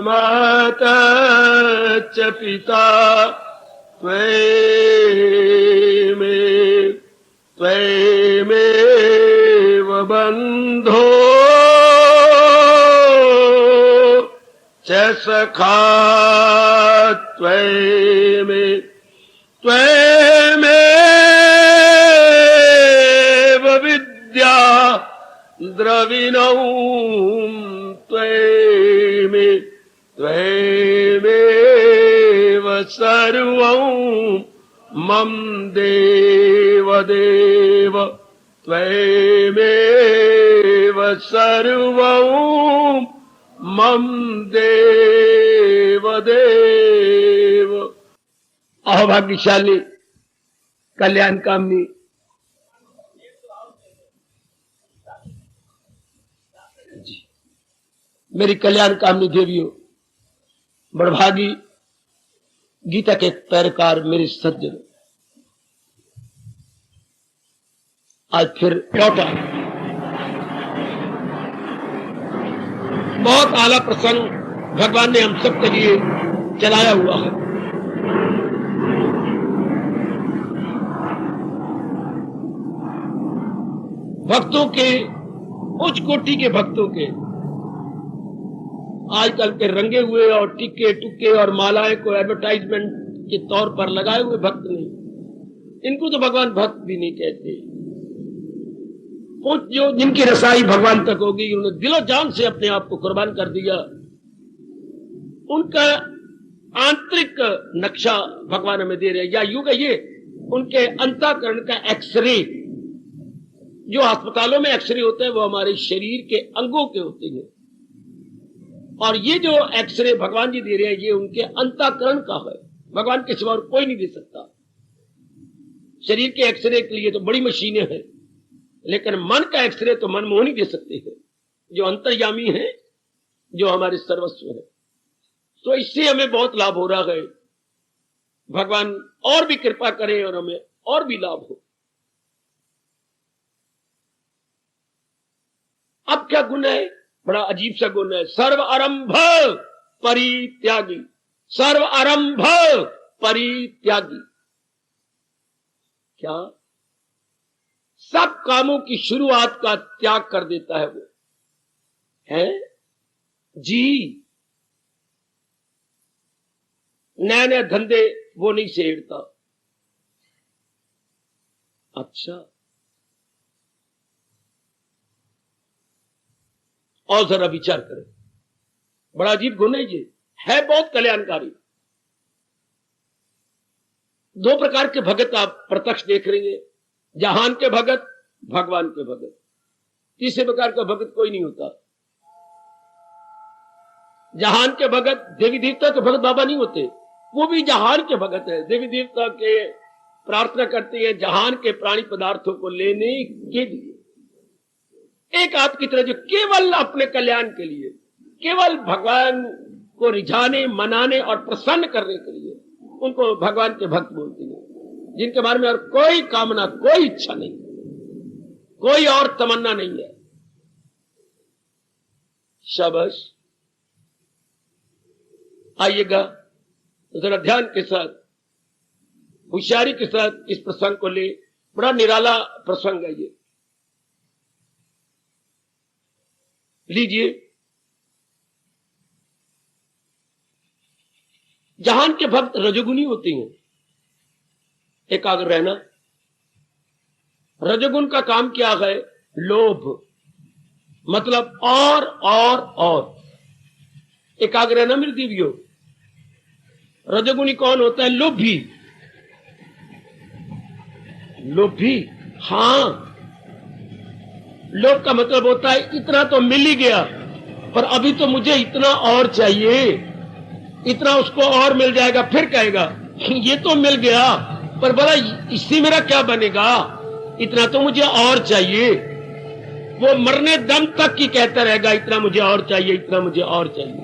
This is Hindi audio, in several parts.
माता च पिता त्वमेव बन्धो च सखा त्वमेव विद्या द्रविणौ त्वमेव सर्वं मम देव देव त्वमेव सर्वं मम देव देव। अहोभाग्यशाली कल्याण कामनी मेरी कल्याण कामनी देवियों, बड़भागी गीता के पैरकार मेरे सज्जन, आज फिर लौटा। बहुत आला प्रसंग भगवान ने हम सबके लिए चलाया हुआ है। भक्तों के, उच्च कोटि के भक्तों के, आजकल के रंगे हुए और टिक्के टुक्के और मालाएं को एडवर्टाइजमेंट के तौर पर लगाए हुए भक्त नहीं, इनको तो भगवान भक्त भी नहीं कहते। जो जिनकी रसाई भगवान तक होगी, उन्होंने दिलो जान से अपने आप को कुर्बान कर दिया, उनका आंतरिक नक्शा भगवान हमें दे रहे हैं। या यूं कहिए उनके अंतःकरण का एक्सरे, जो अस्पतालों में एक्सरे होते हैं वो हमारे शरीर के अंगों के होते हैं, और ये जो एक्सरे भगवान जी दे रहे हैं ये उनके अंतःकरण का है। भगवान के सिवा कोई नहीं दे सकता। शरीर के एक्सरे के लिए तो बड़ी मशीनें हैं, लेकिन मन का एक्सरे तो मनमोहन ही दे सकते हैं, जो अंतर्यामी है, जो हमारे सर्वस्व है। तो इससे हमें बहुत लाभ हो रहा है। भगवान और भी कृपा करें और हमें और भी लाभ हो। अब क्या गुण है? बड़ा अजीब सा गुण है, सर्व आरंभ परित्यागी। सर्व आरंभ परित्यागी क्या? सब कामों की शुरुआत का त्याग कर देता है वो, है जी। नए नए धंधे वो नहीं छेड़ता। अच्छा, और जरा विचार करें, बड़ा अजीब गुण है ये, है बहुत कल्याणकारी। दो प्रकार के भगत आप प्रत्यक्ष देख रहे हैं, जहान के भगत, भगवान के भगत। तीसरे प्रकार का भगत कोई नहीं होता। जहान के भगत देवी देवता के भगत बाबा नहीं होते, वो भी जहान के भगत है। देवी देवता के प्रार्थना करते हैं जहान के प्राणी पदार्थों को लेने के लिए। एक आपकी तरह जो केवल अपने कल्याण के लिए, केवल भगवान को रिझाने, मनाने और प्रसन्न करने के लिए, उनको भगवान के भक्त बोलते हैं, जिनके बारे में और कोई कामना, कोई इच्छा नहीं, कोई और तमन्ना नहीं है। शाबाश। आइएगा जरा ध्यान के साथ, होशियारी के साथ इस प्रसंग को ले। बड़ा निराला प्रसंग है ये, लीजिए। जहान के भक्त रजोगुनी होते हैं, एकाग्र रहना। रजोगुण का काम क्या है? लोभ, मतलब और एकाग्र रहना मेरी देवियों। रजोगुणी कौन होता है? लोभी। लोभी, हां, लोभ का मतलब होता है इतना तो मिल ही गया, पर अभी तो मुझे इतना और चाहिए। इतना उसको और मिल जाएगा, फिर कहेगा ये तो मिल गया, पर बड़ा इससे मेरा क्या बनेगा, इतना तो मुझे और चाहिए। वो मरने दम तक की कहता रहेगा इतना मुझे और चाहिए, इतना मुझे और चाहिए।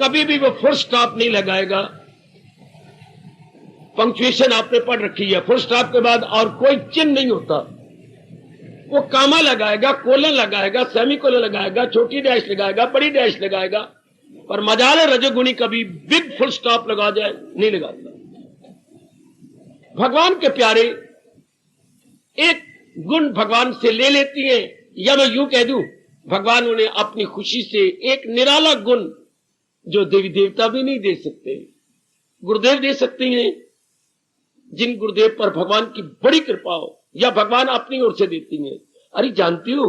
कभी भी वो फुल स्टॉप नहीं लगाएगा। पंक्चुएशन आपने पढ़ रखी है, फुल स्टॉप के बाद और कोई चिन्ह नहीं होता। वो कामा लगाएगा, कोलन लगाएगा, सेमी कोलन लगाएगा, छोटी डैश लगाएगा, बड़ी डैश लगाएगा, पर मजाल रजोगुणी कभी बिग फुल स्टॉप लगा जाए नहीं लगाता। भगवान के प्यारे एक गुण भगवान से ले लेती हैं, या मैं यूं कह दूं भगवान उन्हें अपनी खुशी से एक निराला गुण जो देवी देवता भी नहीं दे सकते, गुरुदेव दे सकते हैं। जिन गुरुदेव पर भगवान की बड़ी कृपा हो या भगवान अपनी ओर से देती हैं। अरे जानती हो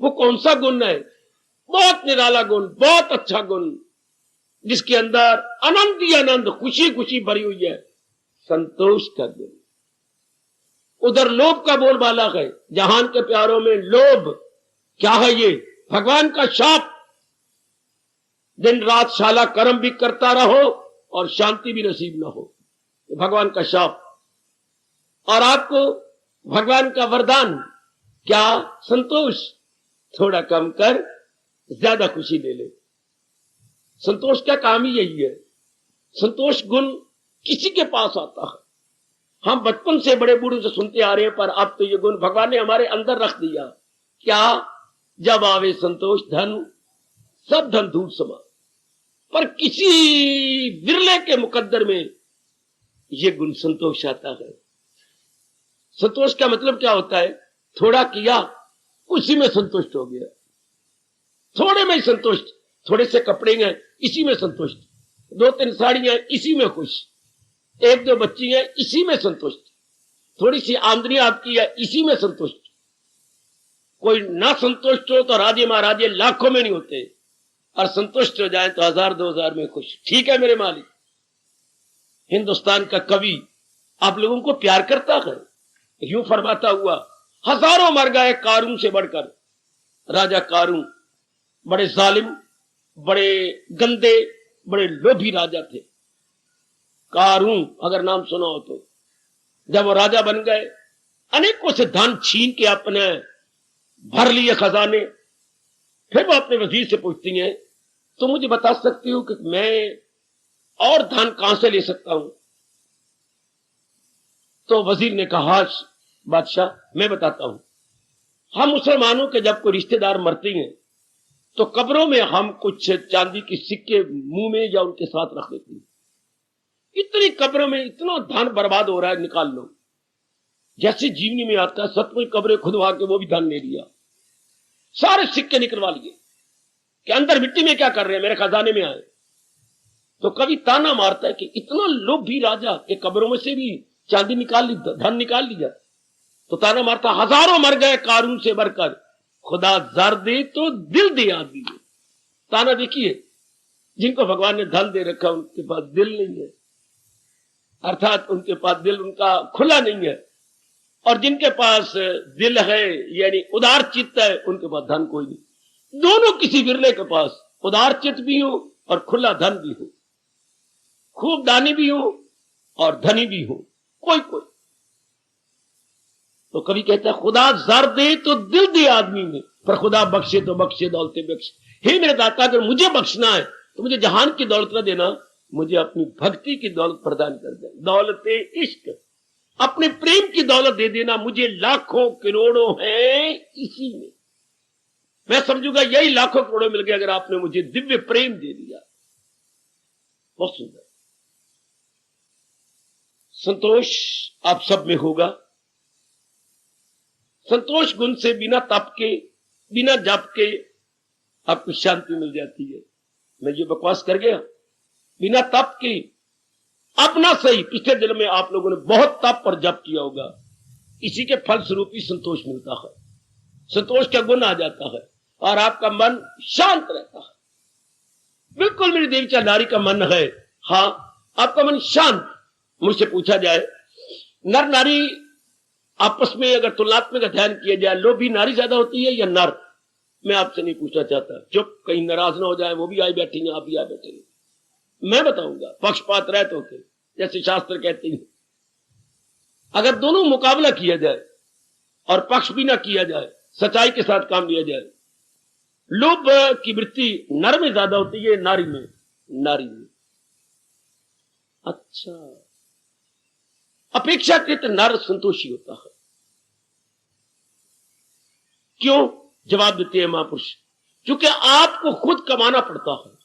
वो कौन सा गुण है? बहुत निराला गुण, बहुत अच्छा गुण, जिसके अंदर आनंद ही आनंद, खुशी खुशी भरी हुई है, संतोष का गुण। उधर लोभ का बोलबाला है, जहान के प्यारों में लोभ क्या है? ये भगवान का शाप। दिन रात शाला कर्म भी करता रहो और शांति भी नसीब ना हो, भगवान का शाप। और आपको भगवान का वरदान क्या? संतोष। थोड़ा कम कर, ज्यादा खुशी ले ले। संतोष का काम ही यही है। संतोष गुण किसी के पास आता है। हम बचपन से बड़े बूढ़े से सुनते आ रहे हैं, पर अब तो ये गुण भगवान ने हमारे अंदर रख दिया। क्या? जब आवे संतोष धन सब धन धूल समा। पर किसी विरले के मुकद्दर में ये गुण संतोष आता है। संतोष का मतलब क्या होता है? थोड़ा किया उसी में संतुष्ट हो गया, थोड़े में ही संतुष्ट, थोड़े से कपड़े हैं इसी में संतुष्ट, 2-3 साड़ियां इसी में खुश, 1-2 बच्ची हैं इसी में संतुष्ट, थोड़ी सी आमदनी आपकी है इसी में संतुष्ट। कोई ना संतुष्ट हो तो राजे महाराजे लाखों में नहीं होते, और संतुष्ट हो जाए तो 1000-2000 में खुश। ठीक है मेरे मालिक। हिंदुस्तान का कवि आप लोगों को प्यार करता है, यूं फरमाता हुआ, हजारों मर गए कारून से बढ़कर। राजा कारून बड़े जालिम, बड़े गंदे, बड़े लोभी राजा थे। कारून अगर नाम सुना हो तो, जब वो राजा बन गए, अनेकों से धन छीन के अपने भर लिए खजाने। फिर वो अपने वजीर से पूछती हैं, तो मुझे बता सकती हो कि मैं और धन कहां से ले सकता हूं? तो वजीर ने कहा, बादशाह मैं बताता हूं। हम मुसलमानों के जब कोई रिश्तेदार मरते हैं तो कब्रों में हम कुछ चांदी के सिक्के मुंह में या उनके साथ रख देते हैं। इतनी कब्रों में इतना धन बर्बाद हो रहा है, निकाल लो। जैसे जीवनी में आता है, सतपुर कब्रें खुदवा के वो भी धन ले लिया, सारे सिक्के निकलवा लिए कि अंदर मिट्टी में क्या कर रहे हैं, मेरे खजाने में आए। तो कभी ताना मारता है कि इतना लोभी राजा के कब्रों में से भी चांदी निकाल ली, धन निकाल लिया। तो ताना मारता, हजारों मर गए कारून से बढ़कर, खुदा जर दे तो दिल दे आदमी। ताना देखिए, जिनको भगवान ने धन दे रखा उनके पास दिल नहीं है, अर्थात उनके पास दिल उनका खुला नहीं है। और जिनके पास दिल है यानी उदार चित्त है, उनके पास धन कोई नहीं। दोनों किसी विरले के पास उदार चित्त भी हो और खुला धन भी हो, खूब दानी भी हो और धनी भी हो, कोई कोई। तो कभी कहता है, खुदा जर दे तो दिल दे आदमी में, पर खुदा बख्शे तो बख्शे, दौलते बख्शे। हे मेरे दाता, अगर मुझे बख्शना है तो मुझे जहान की दौलत न देना, मुझे अपनी भक्ति की दौलत प्रदान कर दे। दौलते इश्क, अपने प्रेम की दौलत दे देना। मुझे लाखों करोड़ों हैं इसी में, मैं समझूंगा यही लाखों करोड़ों मिल गए अगर आपने मुझे दिव्य प्रेम दे दिया। बहुत सुंदर। संतोष आप सब में होगा। संतोष गुण से बिना तप के, बिना जप के आपको शांति मिल जाती है। मैं ये बकवास कर गया? बिना तप के अपना सही, पिछले दिन में आप लोगों ने बहुत तप और जप किया होगा, इसी के फल स्वरूप ही संतोष मिलता है। संतोष का गुण आ जाता है और आपका मन शांत रहता है। बिल्कुल मेरी देवी नारी का मन है, हाँ आपका मन शांत। मुझसे पूछा जाए, नर नारी आपस में अगर तुलनात्मक अध्ययन किया जाए, लोभी नारी ज्यादा होती है या नर? मैं आपसे नहीं पूछना चाहता, चुप, कहीं नाराज ना हो जाए, वो भी आई बैठी हैं, आप भी आ बैठे हैं। मैं बताऊंगा पक्षपात रहित होके, जैसे शास्त्र कहते हैं। अगर दोनों मुकाबला किया जाए और पक्ष भी ना किया जाए, सच्चाई के साथ काम लिया जाए, लोभ की वृत्ति नर में ज्यादा होती है नारी में? नारी में। अच्छा, अपेक्षाकृत नर संतोषी होता है। क्यों? जवाब देते हैं महापुरुष, क्योंकि आपको खुद कमाना पड़ता है।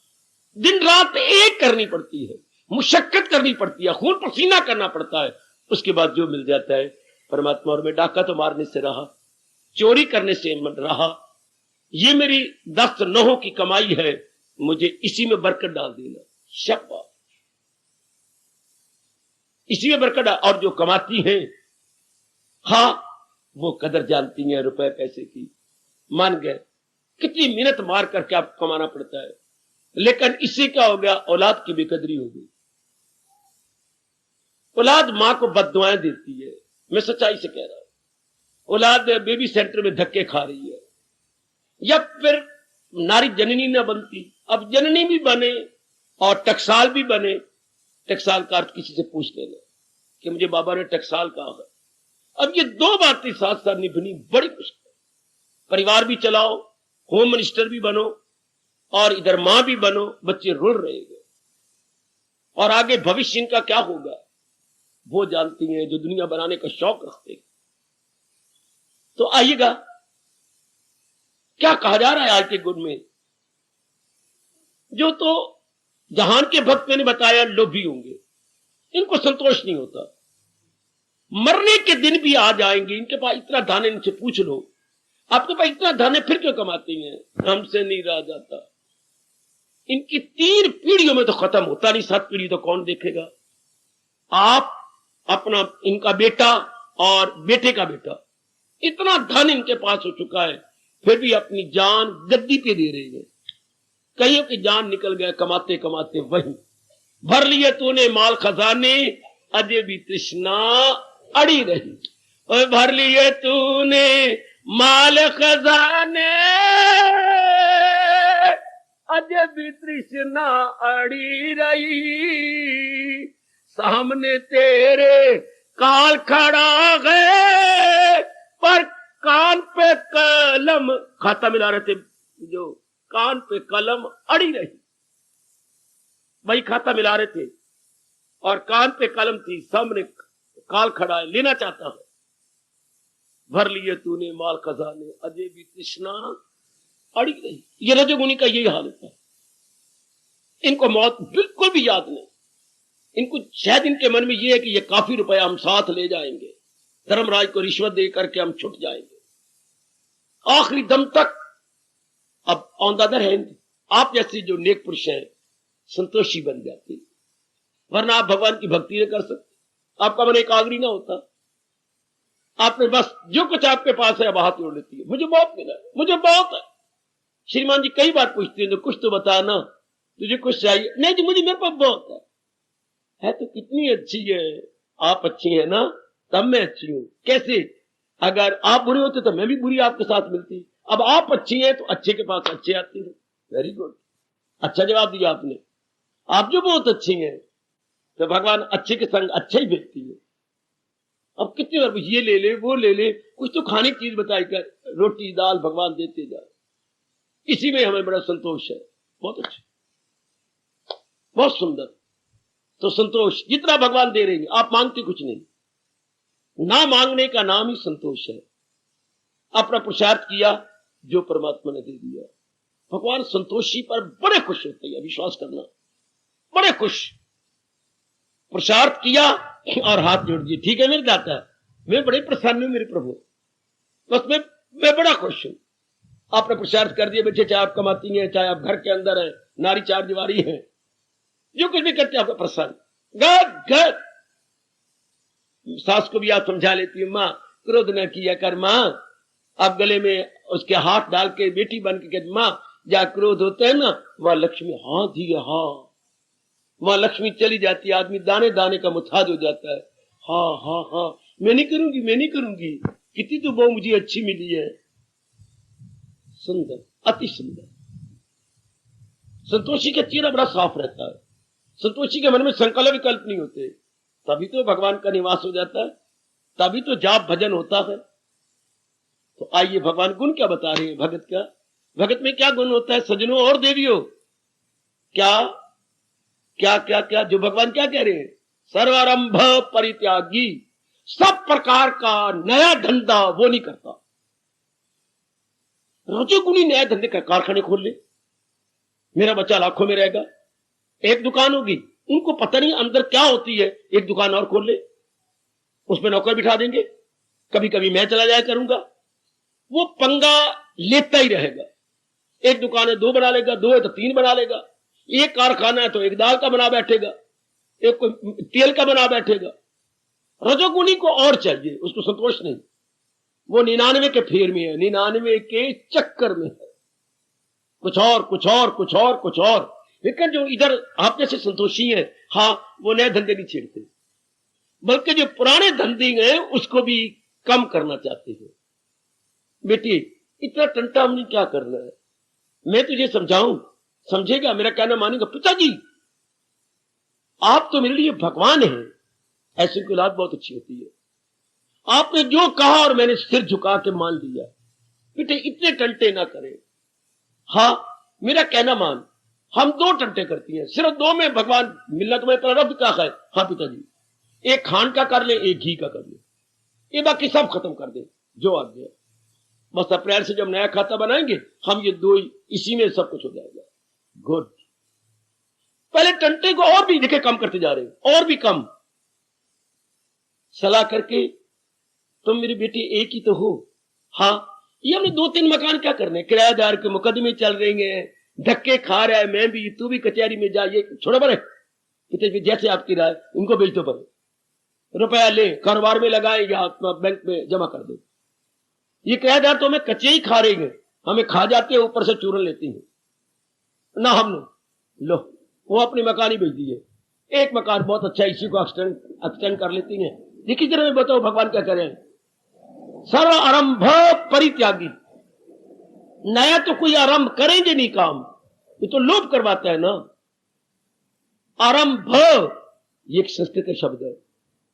दिन रात एक करनी पड़ती है, मुशक्कत करनी पड़ती है, खून पसीना करना पड़ता है, उसके बाद जो मिल जाता है परमात्मा। और मैं डाका तो मारने से रहा, चोरी करने से रहा, ये मेरी 10 नौहों की कमाई है, मुझे इसी में बरकत डाल देना। शाबाश, इसी में बरकत डाल। और जो कमाती हैं, हाँ वो कदर जानती हैं रुपए पैसे की, मान गए कितनी मेहनत मार करके आपको कमाना पड़ता है, लेकिन इससे क्या हो गया, औलाद की बेकदरी हो गई। औलाद मां को बद्दुआएं देती है, मैं सच्चाई से कह रहा हूं। औलाद बेबी सेंटर में धक्के खा रही है, या फिर नारी जननी न बनती, अब जननी भी बने और टकसाल भी बने। टकसाल का अर्थ किसी से पूछ लेना कि मुझे बाबा ने टकसाल कहा है। अब ये दो बातें साथ साथ निभनी बड़ी मुश्किल। परिवार भी चलाओ, होम मिनिस्टर भी बनो, और इधर मां भी बनो, बच्चे रुल रहेंगे, और आगे भविष्य इनका क्या होगा वो जानती हैं, जो दुनिया बनाने का शौक रखते हैं। तो आइएगा, क्या कहा जा रहा है आज के गुण में, जो तो जहान के भक्त मैंने बताया लोभी होंगे, इनको संतोष नहीं होता, मरने के दिन भी आ जाएंगे, इनके पास इतना धन है, इनसे पूछ लो आपके पास इतना धन है फिर क्यों कमाती हैं, हमसे नहीं रहा जाता। इनकी 3 पीढ़ियों में तो खत्म होता नहीं, 7 पीढ़ी तो कौन देखेगा। आप अपना, इनका बेटा और बेटे का बेटा, इतना धन इनके पास हो चुका है, फिर भी अपनी जान गद्दी पे दे रहे हैं। कईयों की जान निकल गया कमाते कमाते वही। भर लिए तूने माल खजाने, अजय भी तृष्णा अड़ी रही। और भर लिए तूने माल खजाने, अजय भी तृष्णा अड़ी रही। सामने तेरे काल खड़ा है, पर कान पे कलम, खाता मिला रहे थे जो, कान पे कलम अड़ी रही। वही खाता मिला रहे थे और कान पे कलम थी, सामने काल खड़ा है, लेना चाहता है। भर लिए तूने माल खजाने, अजय भी तृष्णा अड़ी रही। ये रजोगुनी का यही हाल होता है। इनको मौत बिल्कुल भी याद नहीं। इनको शायद इनके मन में ये है कि ये काफी रुपया हम साथ ले जाएंगे, धर्मराज को रिश्वत दे करके हम छुट जाएंगे, आखिरी दम तक। अब औंदादर है, आप जैसे जो नेक पुरुष हैं संतोषी बन जाते, वरना आप भगवान की भक्ति नहीं कर सकते, आपका मन एकाग्री ना होता। आपने बस जो कुछ आपके पास है अब हाथ जोड़ लेती है, मुझे बहुत मिला, मुझे बहुत है। श्रीमान जी कई बार पूछते हैं, कुछ तो बताना, तुझे कुछ चाहिए? नहीं जी मुझे, मेरे पास बहुत है तो कितनी अच्छी है, आप अच्छी है ना, तब मैं अच्छी हूं। कैसे? अगर आप बुरे होते तो मैं भी बुरी आपके साथ मिलती, अब आप अच्छी हैं तो अच्छे के पास अच्छे आती है। वेरी गुड, अच्छा जवाब दिया आपने। आप जो बहुत अच्छी हैं तो भगवान अच्छे के संग अच्छे ही भेजती है। अब कितनी बार ये ले ले वो ले ले, कुछ तो खाने की चीज बताई कर, रोटी दाल भगवान देते जाए, इसी में हमें बड़ा संतोष है। बहुत अच्छा, बहुत सुंदर। तो संतोष जितना भगवान दे रहे हैं, आप मांगते कुछ नहीं, ना मांगने का नाम ही संतोष है। अपना पुरुषार्थ किया, जो परमात्मा ने दे दिया। भगवान संतोषी पर बड़े खुश होते हैं, विश्वास करना, बड़े खुश। पुरुषार्थ किया और हाथ जोड़ दिए, ठीक है मेरे दाता, मैं बड़े प्रसन्न हूं मेरे प्रभु, बस मैं बड़ा खुश हूं। आपने पुरुषार्थ कर दिया, बच्चे चाहे आप कमाती हैं, चाहे आप घर के अंदर हैं, नारी चार दीवारी है, जो कुछ भी करते आपका प्रसन्न। घर सास को भी आप समझा लेती है, मां क्रोध न किया कर, मां आप गले में उसके हाथ डाल के बेटी बन के कहती, मां जहां क्रोध होता है ना वहां लक्ष्मी, हाँ दी हाँ, वहां लक्ष्मी चली जाती है, आदमी दाने दाने का मुथाज हो जाता है। हाँ हाँ हाँ, मैं नहीं करूंगी, मैं नहीं करूंगी, कितनी तो बहू मुझे अच्छी मिली है। सुंदर, अति सुंदर। संतोषी का चेहरा बड़ा साफ रहता है, संतोषी के मन में संकल्प विकल्प नहीं होते, तभी तो भगवान का निवास हो जाता है, तभी तो जाप भजन होता है। तो आइए भगवान गुण क्या बता रहे हैं भगत का। भगत में क्या गुण होता है सज्जनों और देवियों? क्या क्या क्या क्या जो भगवान क्या कह रहे हैं? सर्वारंभ परित्यागी, सब प्रकार का नया धंधा वो नहीं करता। रजोगुणी नया धंधे का कारखाने खोल ले, मेरा बच्चा लाखों में रहेगा, एक दुकान होगी, उनको पता नहीं अंदर क्या होती है, एक दुकान और खोल ले, उसमें नौकर बिठा देंगे, कभी कभी मैं चला जाया करूंगा, वो पंगा लेता ही रहेगा। एक दुकान है 2 बना लेगा, 2 है तो 3 बना लेगा, एक कारखाना है तो एक दाल का बना बैठेगा, एक कोई तेल का बना बैठेगा। रजोगुणी को और चाहिए, उसको संतोष नहीं, वो 99 के फेर में है, 99 के चक्कर में है, कुछ और कुछ और कुछ और कुछ और। लेकिन जो इधर आप जैसे संतोषी है, हाँ, वो नए धंधे नहीं छेड़ते, बल्कि जो पुराने धंधे हैं उसको भी कम करना चाहते हैं। बेटी, इतना टंटा हमने क्या करना है, मैं तुझे समझाऊं, समझेगा, मेरा कहना मानेगा? पिताजी आप तो मेरे लिए भगवान हैं, ऐसी की औलाद बहुत अच्छी होती है। आपने जो कहा और मैंने सिर झुका के मान लिया। बेटे इतने टंटे ना करें, हाँ मेरा कहना मान, हम 2 टंटे करती हैं, सिर्फ 2 में भगवान मिलना तुम्हें प्रारब्ध का है। हाँ पिताजी, एक खांड का कर ले, एक घी का कर ले, ये बाकी सब खत्म कर दे जो आ गया। बस अप्रैल से जब नया खाता बनाएंगे हम, ये 2 इसी में सब कुछ हो जाएगा। गुड। पहले टंटे को और भी देखे कम करते जा रहे हैं, और भी कम। सलाह करके, तुम मेरी बेटी एक ही तो हो, हाँ ये हमने 2-3 मकान क्या करने, किराएदार के मुकदमे चल रहे हैं, धक्के खा रहा है, मैं भी, तू भी कचहरी में जा, ये छोड़ो बड़े पिताजी, जैसे आपकी राय, उनको बेच दो, पर रुपया ले, कारोबार में लगाए या अपना बैंक में जमा कर दे। ये किराएदार तो हमें कच्चे ही खा रहे हैं, हमें खा जाते हैं, ऊपर से चूरन लेती हैं ना। हमने लो वो अपनी मकान ही बेच दिए, एक मकान बहुत अच्छा, इसी को एक्सटेंड कर लेती हैं। देखिए जरा मैं बताओ भगवान क्या करें, सर्व आरंभ परित्यागी। नया तो कोई आरंभ करेंगे नहीं काम, ये तो लोभ करवाता है ना। आरंभ ये एक संस्कृत शब्द है।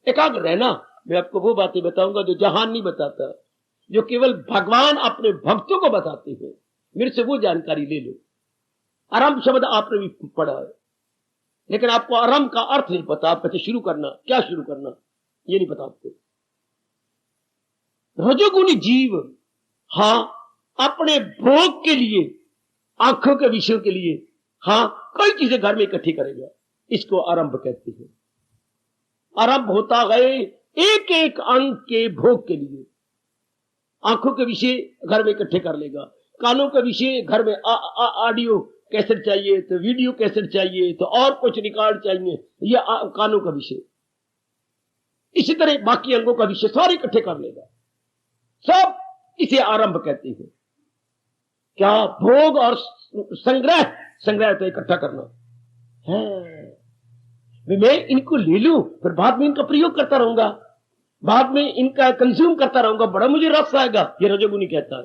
एकाग्र रहना, मैं आपको वो बातें बताऊंगा जो जहान नहीं बताता, जो केवल भगवान अपने भक्तों को बताते हैं। मेरे से वो जानकारी ले लो। आरंभ शब्द आपने भी पढ़ा है, लेकिन आपको आरंभ का अर्थ नहीं पता। आप कहते शुरू करना, क्या शुरू करना ये नहीं पता आपको। रजोगुणी जीव, हाँ, अपने भोग के लिए, आंखों के विषयों के लिए, हाँ, कई चीजें घर में इकट्ठी करेगा, इसको आरंभ कहते हैं। आरंभ होता गए एक एक अंग के भोग के लिए। आंखों के विषय घर में इकट्ठे कर लेगा, कानों के विषय घर में ऑडियो कैसेट चाहिए तो वीडियो कैसेट चाहिए तो और कुछ रिकॉर्ड चाहिए, ये कानों का विषय। इसी तरह बाकी अंगों का विषय सारे इकट्ठे कर लेगा, सब इसे आरंभ कहते हैं। क्या भोग और संग्रह, संग्रह तो इकट्ठा करना है। मैं इनको ले लूं, फिर बाद में इनका प्रयोग करता रहूंगा, बाद में इनका कंज्यूम करता रहूंगा, बड़ा मुझे रस आएगा, ये रजोगुणी कहता है।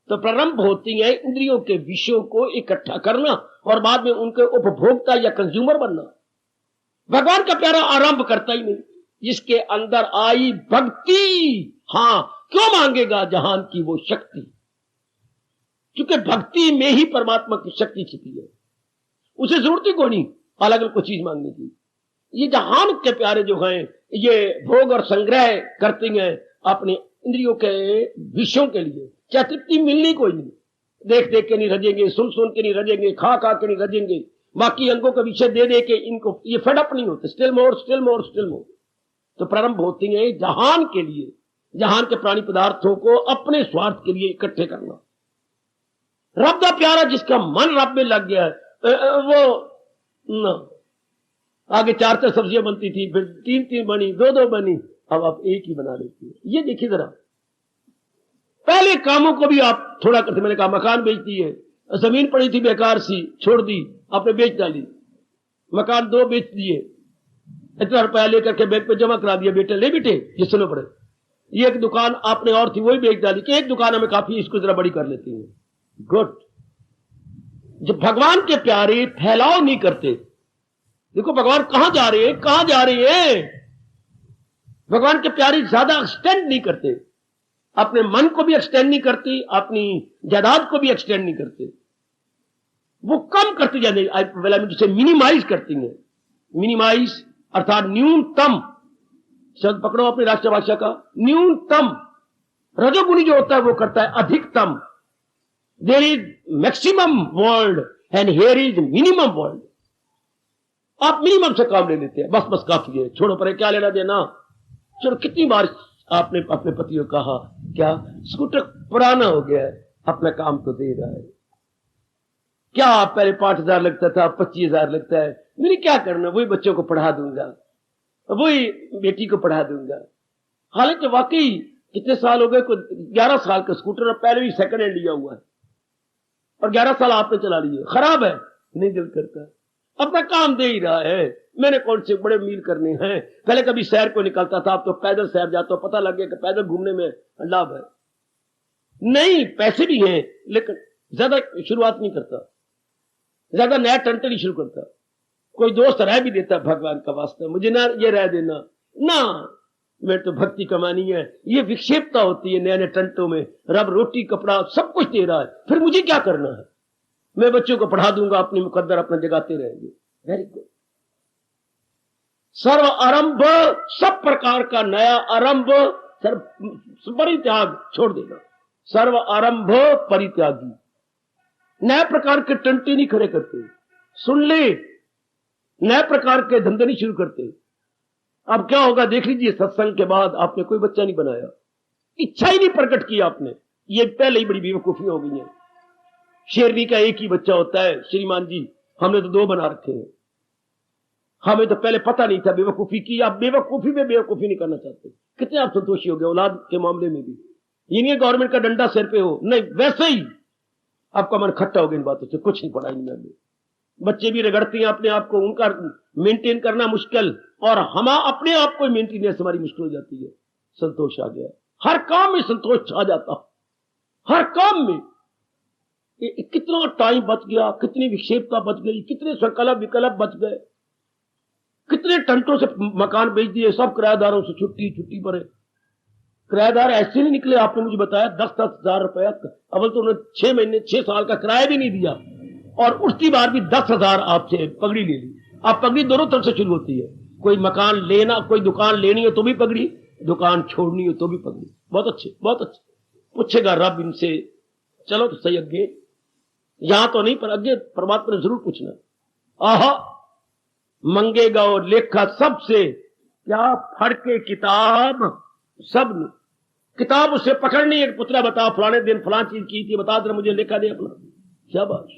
तो प्रारंभ होती है इंद्रियों के विषयों को इकट्ठा करना और बाद में उनके उपभोक्ता या कंज्यूमर बनना। भगवान का प्यारा आरंभ करता ही नहीं, जिसके अंदर आई भक्ति, हाँ, क्यों मांगेगा जहान की वो शक्ति, क्योंकि भक्ति में ही परमात्मा की शक्ति छिपी है। उसे जरूरत ही कोई नहीं अलग अलग कोई चीज मांगने की। ये जहान के प्यारे जो हैं, ये भोग और संग्रह करते हैं अपने इंद्रियों के विषयों के लिए, क्या तृप्ति मिलनी कोई नहीं। देख देख के नहीं रजेंगे, सुन सुन के नहीं रजेंगे, खा खा के नहीं रजेंगे, बाकी अंगों का विषय दे दे के इनको ये फेडअप नहीं होते, still more still more still more. तो प्रारंभ होती है जहान के लिए, जहान के प्राणी पदार्थों को अपने स्वार्थ के लिए इकट्ठे करना। रब का प्यारा जिसका मन रब में लग गया है, वो न, आगे 4 सब्जियां बनती थी, फिर 3 बनी, 2 बनी, अब आप एक ही बना लेती है। ये देखिए जरा, पहले कामों को भी आप थोड़ा करते। मैंने कहा मकान बेच दिए, जमीन पड़ी थी बेकार सी, छोड़ दी, आपने बेच डाली, मकान 2 बेच दिए, इतना रुपया लेकर के बैंक पे जमा करा दिया, बेटे ले बेटे ये सुनो पड़े। ये एक दुकान आपने और थी वही बेच डाली कि एक दुकान हमें काफी, इसको जरा बड़ी कर लेती है। गुड। जब भगवान के प्यारे फैलाव नहीं करते, देखो भगवान कहां जा रहे हैं, कहां जा रहे हैं। भगवान के प्यारे ज्यादा एक्सटेंड नहीं करते, अपने मन को भी एक्सटेंड नहीं करते, अपनी जायदाद को भी एक्सटेंड नहीं करते, वो कम करते जाते, जिसे मिनिमाइज करती हैं। मिनिमाइज अर्थात न्यूनतम शब्द पकड़ो अपनी राष्ट्रभाषा का, न्यूनतम। रजोगुणी जो होता है वो करता है अधिकतम। There is maximum world and here is minimum world. आप मिनिमम से काम ले लेते हैं, बस बस काफी है, छोड़ो परे, क्या लेना देना। चलो, कितनी बार आपने अपने पति को कहा, क्या स्कूटर पुराना हो गया है, अपना काम तो दे रहा है, क्या पहले 5,000 लगता था, 25,000 लगता है, मैंने क्या करना, वही बच्चों को पढ़ा दूंगा, वही बेटी को पढ़ा दूंगा। हालांकि वाकई कितने साल हो गए, 11 साल का स्कूटर, और पहले भी सेकंड हैंड लिया हुआ है, और 11 साल आपने चला लिए, खराब है, नहीं दिल करता, अपना काम दे ही रहा है, मैंने कौन से बड़े मील करने हैं। पहले कभी सैर को निकलता था, अब तो पैदल सैर जाता हो, पता लग गया कि पैदल घूमने में लाभ है। नहीं, पैसे भी हैं, लेकिन ज्यादा शुरुआत नहीं करता, ज्यादा नया टंटे नहीं शुरू करता। कोई दोस्त रह भी देता, भगवान का वास्ता मुझे ना ये रह देना ना, मैं तो भक्ति कमानी है। ये विक्षेपता होती है नए नए टंटों में, रब रोटी कपड़ा सब कुछ दे रहा है, फिर मुझे क्या करना है, मैं बच्चों को पढ़ा दूंगा, अपनी मुकद्दर अपना जगाते रहेंगे। Very good. सर्व आरंभ, सब प्रकार का नया आरंभ, परित्याग छोड़ देना। सर्व आरंभ परित्यागी, नए प्रकार के टंटे नहीं खड़े करते, सुन ले, नए प्रकार के धंधे नहीं शुरू करते। अब क्या होगा देख लीजिए, सत्संग के बाद आपने कोई बच्चा नहीं बनाया, इच्छा ही नहीं प्रकट की आपने, ये पहले ही बड़ी बेवकूफी हो गई है। शेरनी का एक ही बच्चा होता है, श्रीमान जी हमने तो 2 बना रखे हैं, हमें तो पहले पता नहीं था, बेवकूफी की। आप बेवकूफी में बेवकूफी नहीं करना चाहते, कितने आप संतोषी हो गए औलाद के मामले में भी। ये नहीं गवर्नमेंट का डंडा सिर पे हो, नहीं, वैसे ही आपका मन खट्टा हो गया इन बातों से, कुछ नहीं पढ़ा इनमें। बच्चे भी रगड़ते हैं अपने आप को, उनका मेंटेन करना मुश्किल, और हम अपने आप को मेंटेनेंस हमारी मुश्किल हो जाती है। संतोष आ गया, हर काम में संतोष आ जाता, हर काम में। कितना टाइम बच गया, कितनी विक्षेपता बच गई, कितने संकल्प विकल्प बच गए, कितने टंटों से मकान बेच दिए, सब किराएदारों से छुट्टी पर। किराएदार ऐसे नहीं निकले, आपने मुझे बताया 10-10 हजार रुपया, अव्वल तो उन्होंने 6 महीने 6 साल का किराया भी नहीं दिया, और उठती बार भी 10,000 आपसे पगड़ी ले ली। आप पगड़ी दोनों तरफ से शुरू होती है, कोई मकान लेना, कोई दुकान लेनी हो तो भी पगड़ी, दुकान छोड़नी हो तो भी पगड़ी। बहुत अच्छे, बहुत अच्छे। पूछेगा रब इनसे, चलो तो सही, अगे यहां तो नहीं पर अगे परमात्मा ने जरूर पूछना। आहा, मंगेगा और लेखा सबसे, क्या फड़के किताब सब ने, किताब उसे पकड़नी है, पुतला बता फलाने दिन फलां चीज की थी, बता दे मुझे लेखा दे अपना, शाबाश।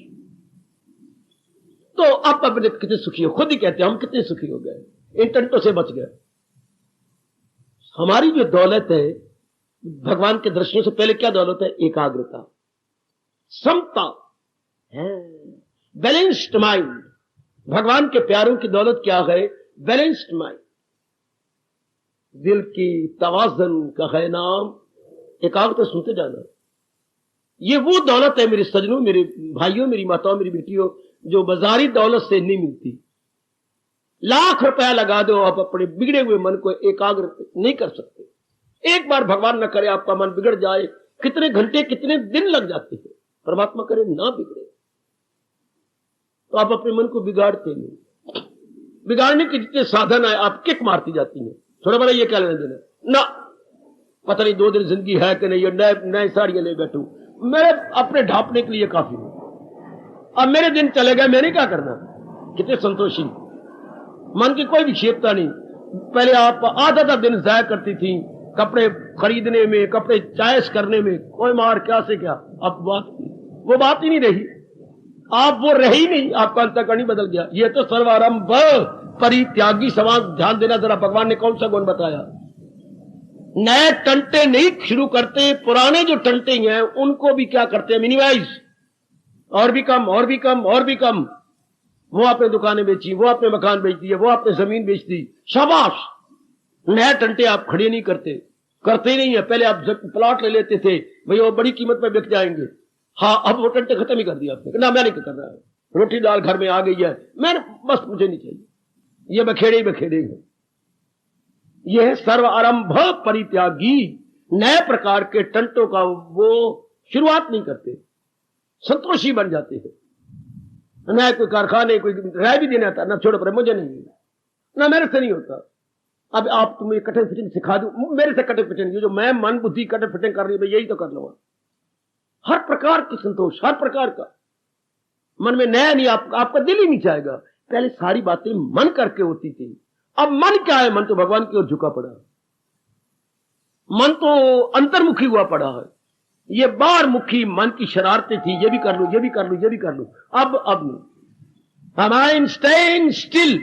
तो आप अपने कितने सुखी हो, खुद ही कहते हैं हम कितने सुखी हो गए, इन टंटों से बच गए। हमारी जो दौलत है भगवान के दर्शनों से पहले, क्या दौलत है? एकाग्रता, समता है, बैलेंस्ड माइंड। भगवान के प्यारों की दौलत क्या है? Balanced mind. दिल की तवाज़न का है नाम, एकाग्रता सुनते जाना। ये वो दौलत है मेरे सजनों, मेरे भाइयों, मेरी माताओं, मेरी बेटियों, जो बाजारी दौलत से नहीं मिलती। लाख रुपया लगा दो, आप अपने बिगड़े हुए मन को एकाग्र नहीं कर सकते। एक बार भगवान न करे आपका मन बिगड़ जाए, कितने घंटे कितने दिन लग जाते हैं। परमात्मा करे ना बिगड़े, तो आप अपने मन को बिगाड़ते नहीं। बिगाड़ने के जितने साधन है आप किक मारती जाती हैं, थोड़ा बड़ा ये क्या लेना देना ना, पता नहीं 2 दिन जिंदगी है कि नहीं, नए साड़ियां ले बैठू, मेरे अपने ढापने के लिए काफी है। अब मेरे दिन चले गए, मैंने क्या करना? कितने संतोषी, मन की कोई विक्षेपता नहीं। पहले आप आधा दिन जाया करती थी कपड़े खरीदने में, कपड़े चॉइस करने में, कोई मार क्या से क्या। अब वो बात ही नहीं रही, आप वो रही नहीं, आपका अंतःकरण बदल गया। ये तो सर्वारंभ परित्यागी समाज। ध्यान देना जरा, भगवान ने कौन सा गुण बताया? नए टंटे नहीं शुरू करते, पुराने जो टंटे हैं उनको भी क्या करते हैं? मिनिमाइज, और भी कम, और भी कम, और भी कम। वो आपने दुकानें बेची, वो आपने मकान बेच दिए, वो आपने जमीन बेच दी, शाबाश। नए टंटे आप खड़े नहीं करते, करते ही नहीं है। पहले आप प्लॉट ले लेते थे, भाई वो बड़ी कीमत पे बिक जाएंगे। हाँ, अब वो टंटे खत्म ही कर दिया आपने, ना मैं नहीं कर रहा, रोटी दाल घर में आ गई है, मैंने बस मुझे नहीं चाहिए, ये बखेड़े ही बखेड़े हैं। यह है सर्व आरंभ परित्यागी। नए प्रकार के टंटों का वो शुरुआत नहीं करते, संतोषी बन जाते हैं। न कोई कारखाने, कोई राय भी देने आता, ना छोड़ो पर मुझे नहीं, ना मेरे से नहीं होता। अब आप तुम्हें कटिंग फिटिंग सिखा दूं, मेरे से कटिंग फिटिंग, जो मैं मन बुद्धि कटिंग फिटिंग कर रही हूं, यही तो कर लूंगा। हर प्रकार की संतोष, हर प्रकार का मन में नया नहीं, आपका दिल ही नहीं चाहेगा। पहले सारी बातें मन करके होती थी, अब मन क्या है? मन तो भगवान की ओर झुका पड़ा, मन तो अंतर्मुखी हुआ पड़ा है। ये बाहरमुखी मन की शरारतें थी, ये भी कर लूं, ये भी कर लूं, ये भी कर लूं, अब नहीं। हमारे स्टैंड स्टिल,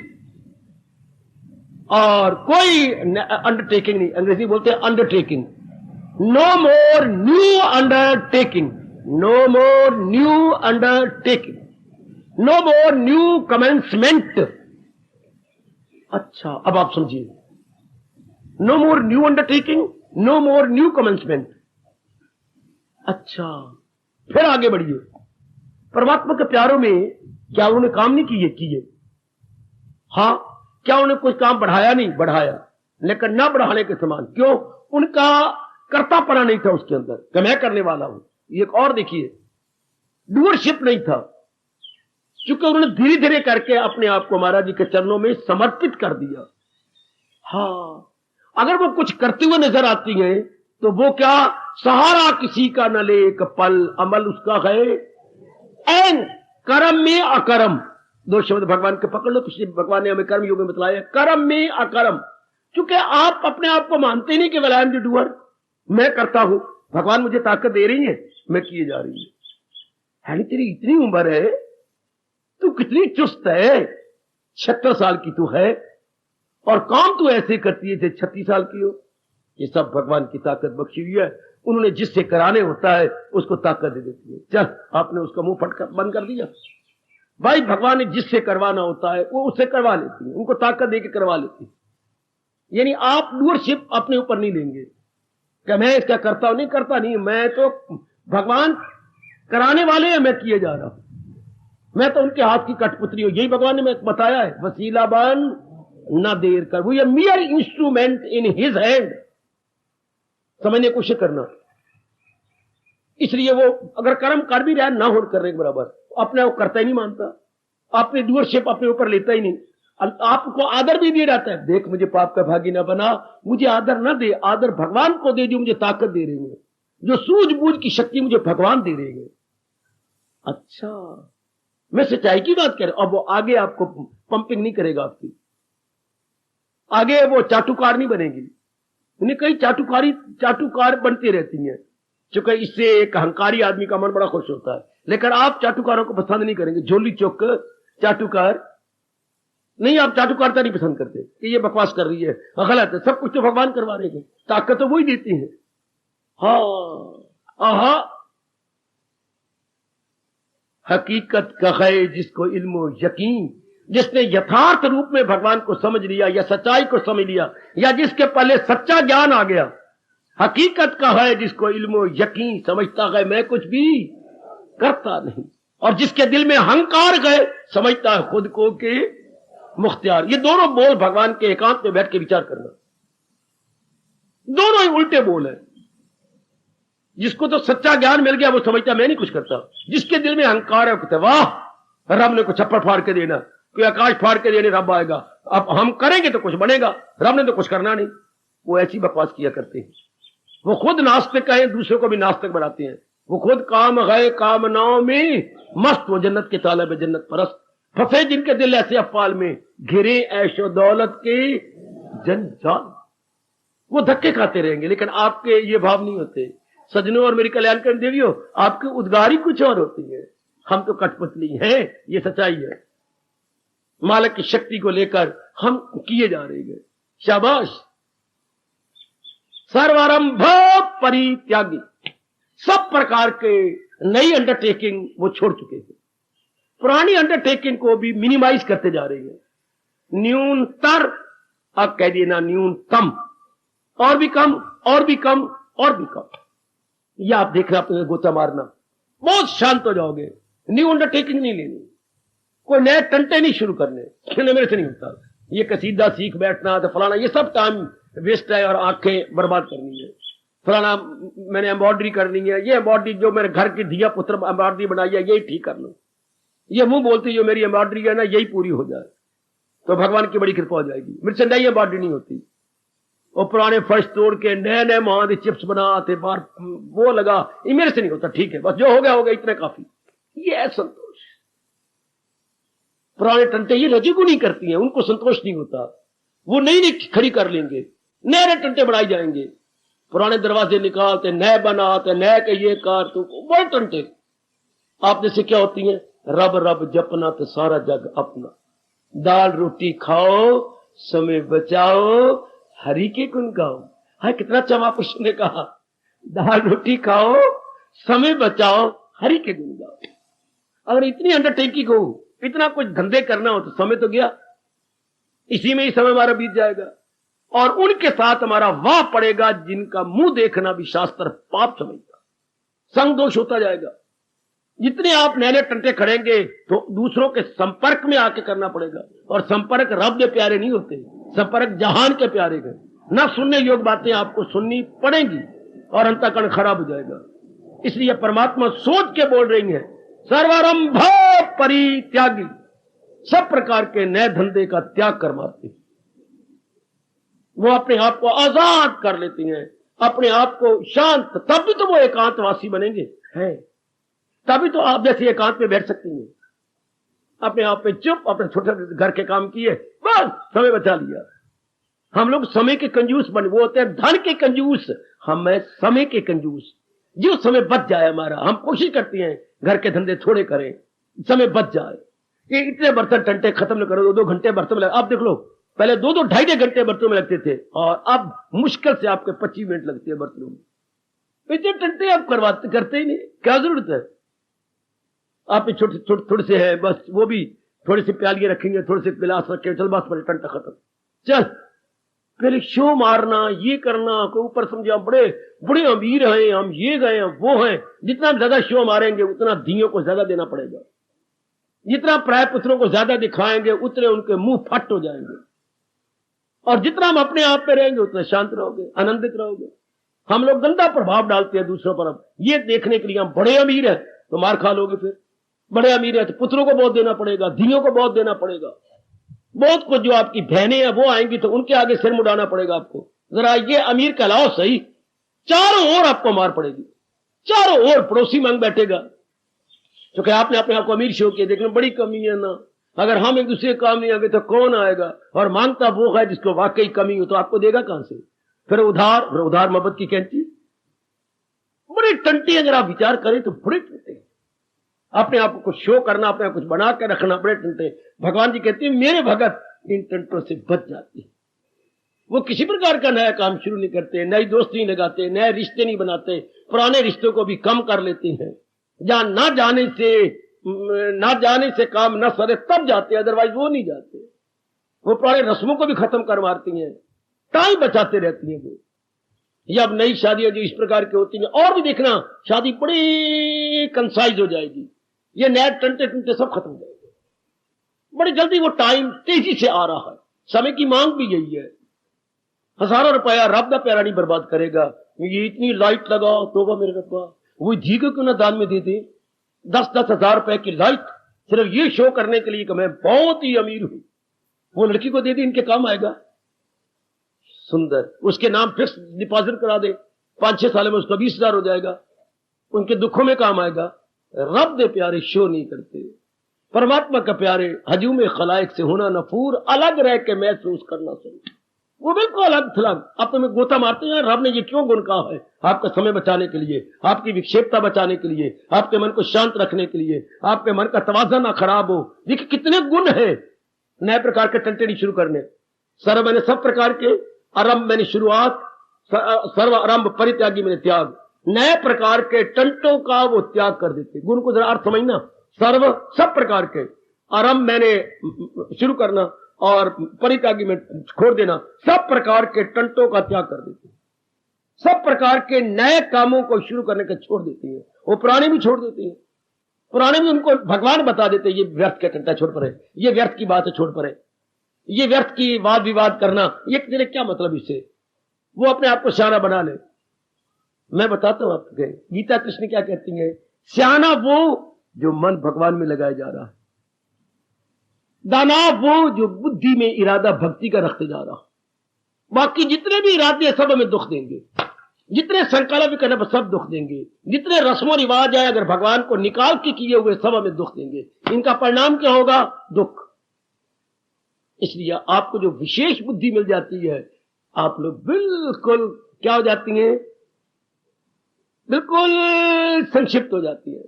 और कोई अंडरटेकिंग नहीं, अंग्रेजी बोलते हैं undertaking. No more new undertaking, no more new undertaking, no more new commencement. अच्छा, अब आप समझिए, no more new undertaking, no more new commencement. अच्छा, फिर आगे बढ़िए। परमात्मा के प्यारों में क्या उन्होंने काम नहीं किए? हाँ, क्या उन्होंने कोई काम बढ़ाया? नहीं बढ़ाया, लेकिन ना बढ़ाने के समान। क्यों? उनका कर्तापना नहीं था उसके अंदर कि मैं करने वाला हूं। एक और देखिए, डूअरशिप नहीं था, क्योंकि उन्होंने धीरे धीरे करके अपने आप को महाराज जी के चरणों में समर्पित कर दिया। हाँ, अगर वो कुछ करते हुए नजर आती है तो वो क्या, सहारा किसी का न ले एक पल, अमल उसका है एन कर्म में अकर्म। दो शब्द भगवान के पकड़ लो, पिछले भगवान ने हमें कर्म योग में बतलाया, कर्म में अकर्म। क्योंकि आप अपने आप को मानते नहीं कि well I am the doer, मैं करता हूं, भगवान मुझे ताकत दे रही है, मैं किए जा रही है। तेरी इतनी उम्र है, तू कितनी चुस्त है, 76 साल की तू है, और काम तू ऐसे करती है जैसे 36 साल की हो। ये सब भगवान की ताकत बख्शी हुई है। उन्होंने जिससे कराने होता है उसको ताकत दे देती है। चल, आपने उसका मुंह फटकर बंद कर दिया। भाई, भगवान ने जिससे करवाना होता है वो उससे करवा लेती है, उनको ताकत देके करवा लेती है। यानी आप डूअरशिप अपने ऊपर नहीं लेंगे कि मैं इसका करता हूं, नहीं करता नहीं, मैं तो भगवान कराने वाले हैं, मैं किए जा रहा हूं, मैं तो उनके हाथ की कठपुतली हूं। यही भगवान ने मैं बताया है, वसीला बन ना देर कर, वो ये मियर इंस्ट्रूमेंट इन हिज हैंड। समझने की कोशिश करना। इसलिए वो अगर कर्म कर भी रहा है, ना हो करने के बराबर, अपने वो करता ही नहीं मानता, अपने डूअरशिप अपने ऊपर लेता ही नहीं। आपको आदर भी दिया जाता है, देख मुझे पाप का भागी ना बना, मुझे आदर ना दे, आदर भगवान को दे, जो मुझे ताकत दे रहे हैं, जो सूझबूझ की शक्ति मुझे भगवान दे रहे हैं। अच्छा, मैं सच्चाई की बात कर रहा हूं। अब वो आगे आपको पंपिंग नहीं करेगा, आपकी आगे वो चाटुकार नहीं बनेगी। उन्हें कई चाटुकार बनती रहती हैं, क्योंकि इससे एक अहंकारी आदमी का मन बड़ा खुश होता है। लेकिन आप चाटुकारों को पसंद नहीं करेंगे, झोली चौक चाटुकार नहीं, आप चाटुकारता नहीं पसंद करते कि ये बकवास कर रही है, गलत है, सब कुछ तो भगवान करवा रहे हैं, ताकत तो वही देती है। हाँ, हकीकत का है जिसको इल्म यकीन, जिसने यथार्थ रूप में भगवान को समझ लिया या सच्चाई को समझ लिया, या जिसके पहले सच्चा ज्ञान आ गया। हकीकत का है जिसको इल्म यकीन, समझता है मैं कुछ भी करता नहीं, और जिसके दिल में अहंकार गए, समझता है खुद को के मुख्तियार। ये दोनों बोल भगवान के एकांत में बैठ के विचार करना, दोनों ही उल्टे बोल है। जिसको तो सच्चा ज्ञान मिल गया वो समझता मैं नहीं कुछ करता, जिसके दिल में अहंकार है कहते वाह रब ने कुछ छप्पर फाड़ के देना, कोई आकाश फाड़ के देने रब आएगा, अब हम करेंगे तो कुछ बनेगा, रब ने तो कुछ करना नहीं। वो ऐसी बकवास किया करते हैं। वो खुद नास्तिक हैं, दूसरों को भी नास्तिक बनाते हैं। वो खुद काम गए कामनाओं में मस्त, वो जन्नत के तालब है जन्नत परस्त, फंसे जिनके दिल ऐसे अफाल में, घिरे ऐशो दौलत के जंजाल। वो धक्के खाते रहेंगे, लेकिन आपके ये भाव नहीं होते। सजनों और मेरी कल्याणकारी देवियों, आपकी उद्गारी कुछ और होती है, हम तो कठपुतली हैं, ये सच्चाई है। मालिक की शक्ति को लेकर हम किए जा रहे हैं। शाबाश। सर्वारंभ परित्यागी, सब प्रकार के नई अंडरटेकिंग वो छोड़ चुके हैं, पुरानी अंडरटेकिंग को भी मिनिमाइज करते जा रहे हैं। न्यूनतर, अब कह दिए ना न्यूनतम, और भी कम और भी कम और भी कम। ये आप देखना, अपने गोता मारना, बहुत शांत हो जाओगे। न्यू अंडरटेकिंग नहीं लेनी, कोई नए टंटे नहीं शुरू करने, मेरे से नहीं होता। ये कसीदा सीख बैठना तो फलाना, ये सब टाइम वेस्ट है और आंखें बर्बाद करनी है। फलाना मैंने एम्ब्रॉयडरी करनी है, ये एम्ब्रॉयडरी जो मेरे घर की धिया पुत्र एम्ब्रॉयडरी बनाई है यही ठीक कर लो। ये मुंह बोलती जो मेरी एम्ब्रॉयडरी है ना यही पूरी हो जाए तो भगवान की बड़ी कृपा हो जाएगी। मेरे से नई एम्ब्रॉयडरी नहीं होती। वो पुराने फर्श तोड़ के नए नए महान चिप्स बनाते बार वो लगा, ये मेरे से नहीं होता। ठीक है, बस जो हो गया, इतना काफी। ये है संतोष। पुराने टंटे ये रजोगुनी करती हैं, उनको संतोष नहीं होता, वो नई नई खड़ी कर लेंगे, नए टंटे बढ़ाई जाएंगे। पुराने दरवाजे निकालते, नए बनाते, नए के ये कार तो बड़े टंटे। आप जैसे क्या होती हैं, रब रब जपना तो सारा जग अपना, दाल रोटी खाओ समय बचाओ हरि के गुण गाओ। हाय कितना अच्छा महापुरुष ने कहा, दाल रोटी खाओ समय बचाओ हरि के गुण गाओ। अगर इतनी अंडरटेकिंग हो, इतना कुछ धंधे करना हो तो समय तो गया, इसी में ही समय हमारा बीत जाएगा। और उनके साथ हमारा वाह पड़ेगा जिनका मुंह देखना भी शास्त्र पाप समझता, संग दोष होता जाएगा। जितने आप नए नए टंटे खड़ेंगे तो दूसरों के संपर्क में आके करना पड़ेगा, और संपर्क रब के प्यारे नहीं होते, संपर्क जहान के प्यारे के। ना सुनने योग्य बातें आपको सुननी पड़ेंगी और अंतःकरण खराब हो जाएगा। इसलिए परमात्मा सोच के बोल रही है, सर्वारंभ परित्यागी, सब प्रकार के नए धंधे का त्याग कर मारती, वो अपने आप को आजाद कर लेती हैं, अपने आप को शांत, तभी तो वो एकांतवासी बनेंगे हैं, तभी तो आप जैसे एकांत में बैठ सकती हैं, अपने आप पे चुप, अपने छोटे घर के काम किए, बस समय बचा लिया। हम लोग समय के कंजूस बने, वो होते हैं धन के कंजूस, हम हैं समय के कंजूस। जो समय बच जाए हमारा, हम कोशिश करते हैं घर के धंधे थोड़े करें, समय बच जाए। ये इतने बर्तन टंटे खत्म न करो, 2 घंटे बर्तन में लगे। आप देख लो, पहले 2 ढाई घंटे बर्तनों में लगते थे, और अब मुश्किल से आपके 25 मिनट लगते हैं बर्तनों में। इतने टंटे आप करवाते करते ही नहीं, क्या जरूरत है? आप छोटे थोड़े से है, बस वो भी थोड़ी सी प्यालियां रखेंगे, थोड़े से गिलास रखेंगे, चल बस पर टंटा खत्म। चल फिर शो मारना, ये करना, को ऊपर समझे हम बड़े बड़े अमीर हैं, हम ये गए हैं वो हैं। जितना ज्यादा शो मारेंगे उतना धीयों को ज्यादा देना पड़ेगा, जितना प्राय पुत्रों को ज्यादा दिखाएंगे उतने उनके मुंह फट हो जाएंगे, और जितना हम अपने आप पे रहेंगे उतना शांत रहोगे, आनंदित रहोगे। हम लोग गंदा प्रभाव डालते हैं दूसरों पर, ये देखने के लिए हम बड़े अमीर हैं तो मार खा लोगे, फिर बड़े अमीर है तो पुत्रों को बहुत देना पड़ेगा, धीयों को बहुत देना पड़ेगा, बहुत कुछ। जो आपकी बहनें हैं वो आएंगी तो उनके आगे सिर मुड़ाना पड़ेगा आपको। जरा ये अमीर कहलाओ सही, चारों ओर आपको मार पड़ेगी, चारों ओर पड़ोसी मांग बैठेगा, क्योंकि आपने अपने आप को अमीर शो किया। देखना बड़ी कमी है ना, अगर हम एक दूसरे काम नहीं आगे तो कौन आएगा? और मांगता वो है जिसको वाकई कमी हो, तो आपको देगा कहां से? फिर उधार मोहब्बत की कैंची, बड़े टंटे। अगर आप विचार करें तो बड़े टंटे, अपने आप को शो करना, अपने आप कुछ बना के रखना, बड़े टंटे। भगवान जी कहते हैं मेरे भगत इन टंटों से बच जाते हैं। वो किसी प्रकार का नया काम शुरू नहीं करते, नई दोस्ती नहीं लगाते, नए रिश्ते नहीं बनाते, पुराने रिश्तों को भी कम कर लेते हैं। जहां ना जाने से काम न सरे तब जाते, अदरवाइज वो नहीं जाते। वो पुराने रस्मों को भी खत्म कर मारती हैं, टाइम बचाते रहती हैं वो। या अब नई शादियां जो इस प्रकार की होती हैं, और भी देखना शादी बड़ी कंसाइज हो जाएगी, ये नए टंटे सब खत्म हो जाएंगे बड़ी जल्दी। वो टाइम तेजी से आ रहा है, समय की मांग भी यही है। हजारों रुपया रब का प्यारा नहीं बर्बाद करेगा। ये इतनी लाइट लगाओ, तोबा मेरे रब्बा, वो जी को क्यों ना दान में दे दे 10-10 हजार रुपए की लाइट, सिर्फ ये शो करने के लिए कि मैं बहुत ही अमीर हूं। वो लड़की को दे दे, इनके काम आएगा। सुंदर, उसके नाम फिक्स डिपॉजिट करा दे, 5-6 साल में उसका 20,000 हो जाएगा, उनके दुखों में काम आएगा। रब दे प्यारे शो नहीं करते। परमात्मा का प्यारे हजूम खलाइक से होना नफूर, अलग रह के महसूस करना शुरू, वो बिल्कुल अलग थलग। आप तुम्हें गोता मारते हैं, रब ने ये क्यों गुण कहा है? आपका समय बचाने के लिए, आपकी विक्षेपता बचाने के लिए, आपके मन को शांत रखने के लिए, आपके मन का तवाज़ुन ना खराब हो। देखिए कितने गुण है नए प्रकार के टंटे नहीं शुरू करने। सर्व मैंने सब प्रकार के, आरंभ मैंने शुरुआत, सर्व आरंभ परित्यागी मैंने त्याग। नए प्रकार के टंटों का वो त्याग कर देते। गुण को जरा अर्थ समझना, सर्व सब प्रकार के, आरंभ मैंने शुरू करना और परित्यागी में छोड़ देना, सब प्रकार के टंटों का त्याग कर देते। सब प्रकार के नए कामों को शुरू करने का छोड़ देती है। वो पुराने भी छोड़ देती है, पुराने भी उनको भगवान बता देते ये व्यर्थ के टंटा छोड़ पड़े, ये व्यर्थ की बात है छोड़ पड़े, ये व्यर्थ की वाद विवाद करना, ये तेरे क्या मतलब इससे? वो अपने आप को सियाना बना ले। मैं बताता हूं आपको, गीता कृष्ण क्या कहती है, सियाना वो जो मन भगवान में लगाया जा रहा है, दाना वो जो बुद्धि में इरादा भक्ति का रखते जा रहा। बाकी जितने भी इरादे सब हमें दुख देंगे, जितने संकल्प करने पर सब दुख देंगे, जितने रस्मों रिवाज है अगर भगवान को निकाल के किए हुए सब हमें दुख देंगे। इनका परिणाम क्या होगा? दुख। इसलिए आपको जो विशेष बुद्धि मिल जाती है, आप लोग बिल्कुल क्या हो जाती हैं, बिल्कुल संक्षिप्त हो जाती है,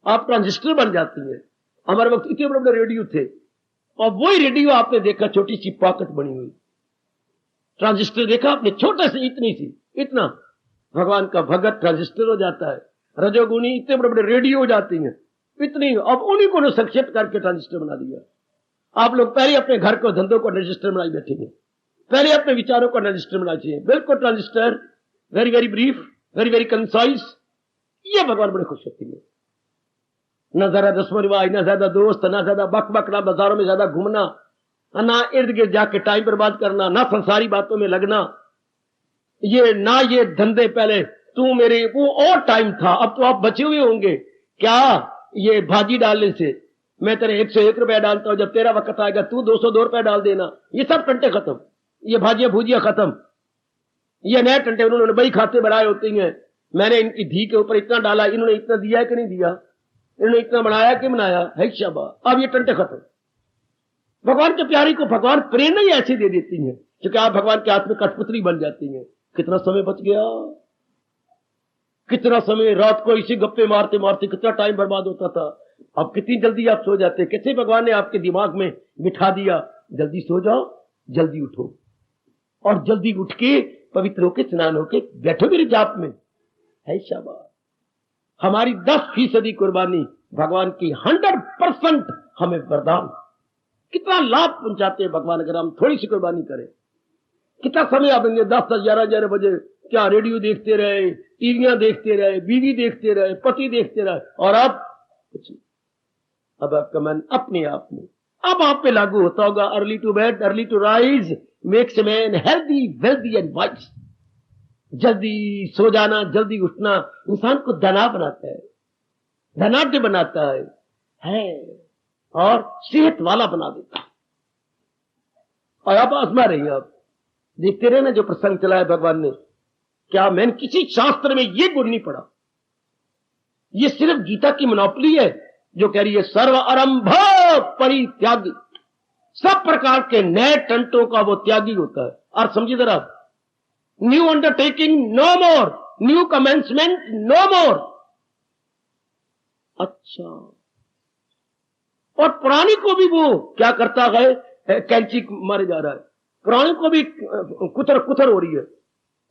आप ट्रांजिस्टर बन जाती हैं। हमारे वक्त इतने बड़े बड़े रेडियो थे, और वही रेडियो आपने देखा छोटी सी पॉकेट बनी हुई, ट्रांजिस्टर देखा आपने, छोटा सी इतनी सी, इतना भगवान का भगत ट्रांजिस्टर हो जाता है। रजोगुणी इतने बड़े बड़े रेडियो हो जाती हैं, इतनी, अब उन्हीं को संक्षिप्त करके ट्रांजिस्टर बना दिया। आप लोग पहले अपने घर को, धंधों को रजिस्टर बनाई बैठेंगे, पहले अपने विचारों को रजिस्टर बनाना चाहिए, बिल्कुल transistor, very very brief, very very concise. ये भगवान बड़े खुश होती है। न ज्यादा रस्म रिवाज, न ज्यादा दोस्त, न ज्यादा बक बक, ना बाजारों में ज्यादा घूमना, ना इर्द गिर्द जाके टाइम बर्बाद करना, ना संसारी बातों में लगना, ये ना ये धंधे। पहले तू मेरे, वो और टाइम था, अब तो आप बचे हुए होंगे क्या, ये भाजी डालने से मैं तेरे 101 रुपया डालता हूं, जब तेरा वक्त आएगा तू 202 रुपया डाल देना। ये सब टंटे खत्म, ये भाजियां भूजियां खत्म, ये नए टंटे उन्होंने बही खाते बनाए होती हैं। मैंने इनकी धी के ऊपर इतना डाला, इन्होंने इतना दिया है कि नहीं दिया, इन्होंने इतना बनाया कि बनाया है, शाबाश। अब ये टंटे खत्म। भगवान के प्यारी को भगवान प्रेरणा ही ऐसी दे देती है, क्योंकि आप भगवान के हाथ में कठपुतली बन जाती हैं। कितना समय बच गया, कितना समय रात को इसी गप्पे मारते मारते कितना टाइम बर्बाद होता था। अब कितनी जल्दी आप सो जाते, कैसे भगवान ने आपके दिमाग में बिठा दिया, जल्दी सो जाओ, जल्दी उठो, और जल्दी उठ के पवित्र होके स्नान होके बैठो मेरे जाप में, है शाबाश। हमारी 10% कुर्बानी भगवान की 100% हमें वरदान, कितना लाभ पहुंचाते हैं भगवान अगर हम थोड़ी सी कुर्बानी करें। कितना समय आप 10-11 बजे क्या रेडियो देखते रहे, टीवियां देखते रहे, बीवी देखते रहे, पति देखते रहे, और अब कुछ। अब आपका मन अपने आप में, अब आप पे लागू होता होगा, early to bed early to rise makes a man healthy wealthy and wise. जल्दी सो जाना, जल्दी उठना इंसान को धना बनाता है, धनाढ्य बनाता है और सेहत वाला बना देता है। और आप आजमा रही हैं, आप देखते रहे ना जो प्रसंग चला है भगवान ने, क्या मैंने किसी शास्त्र में ये गुण नहीं पढ़ा। ये सिर्फ गीता की मोनोपोली है जो कह रही है सर्व आरंभ परित्यागी, सब प्रकार के नए टंटों का वो त्यागी होता है। और समझिए जरा, new undertaking no more, new commencement no मोर। अच्छा, और पुरानी को भी वो क्या करता है, कैंची मारे जा रहा है, पुरानी को भी कुतर हो रही है,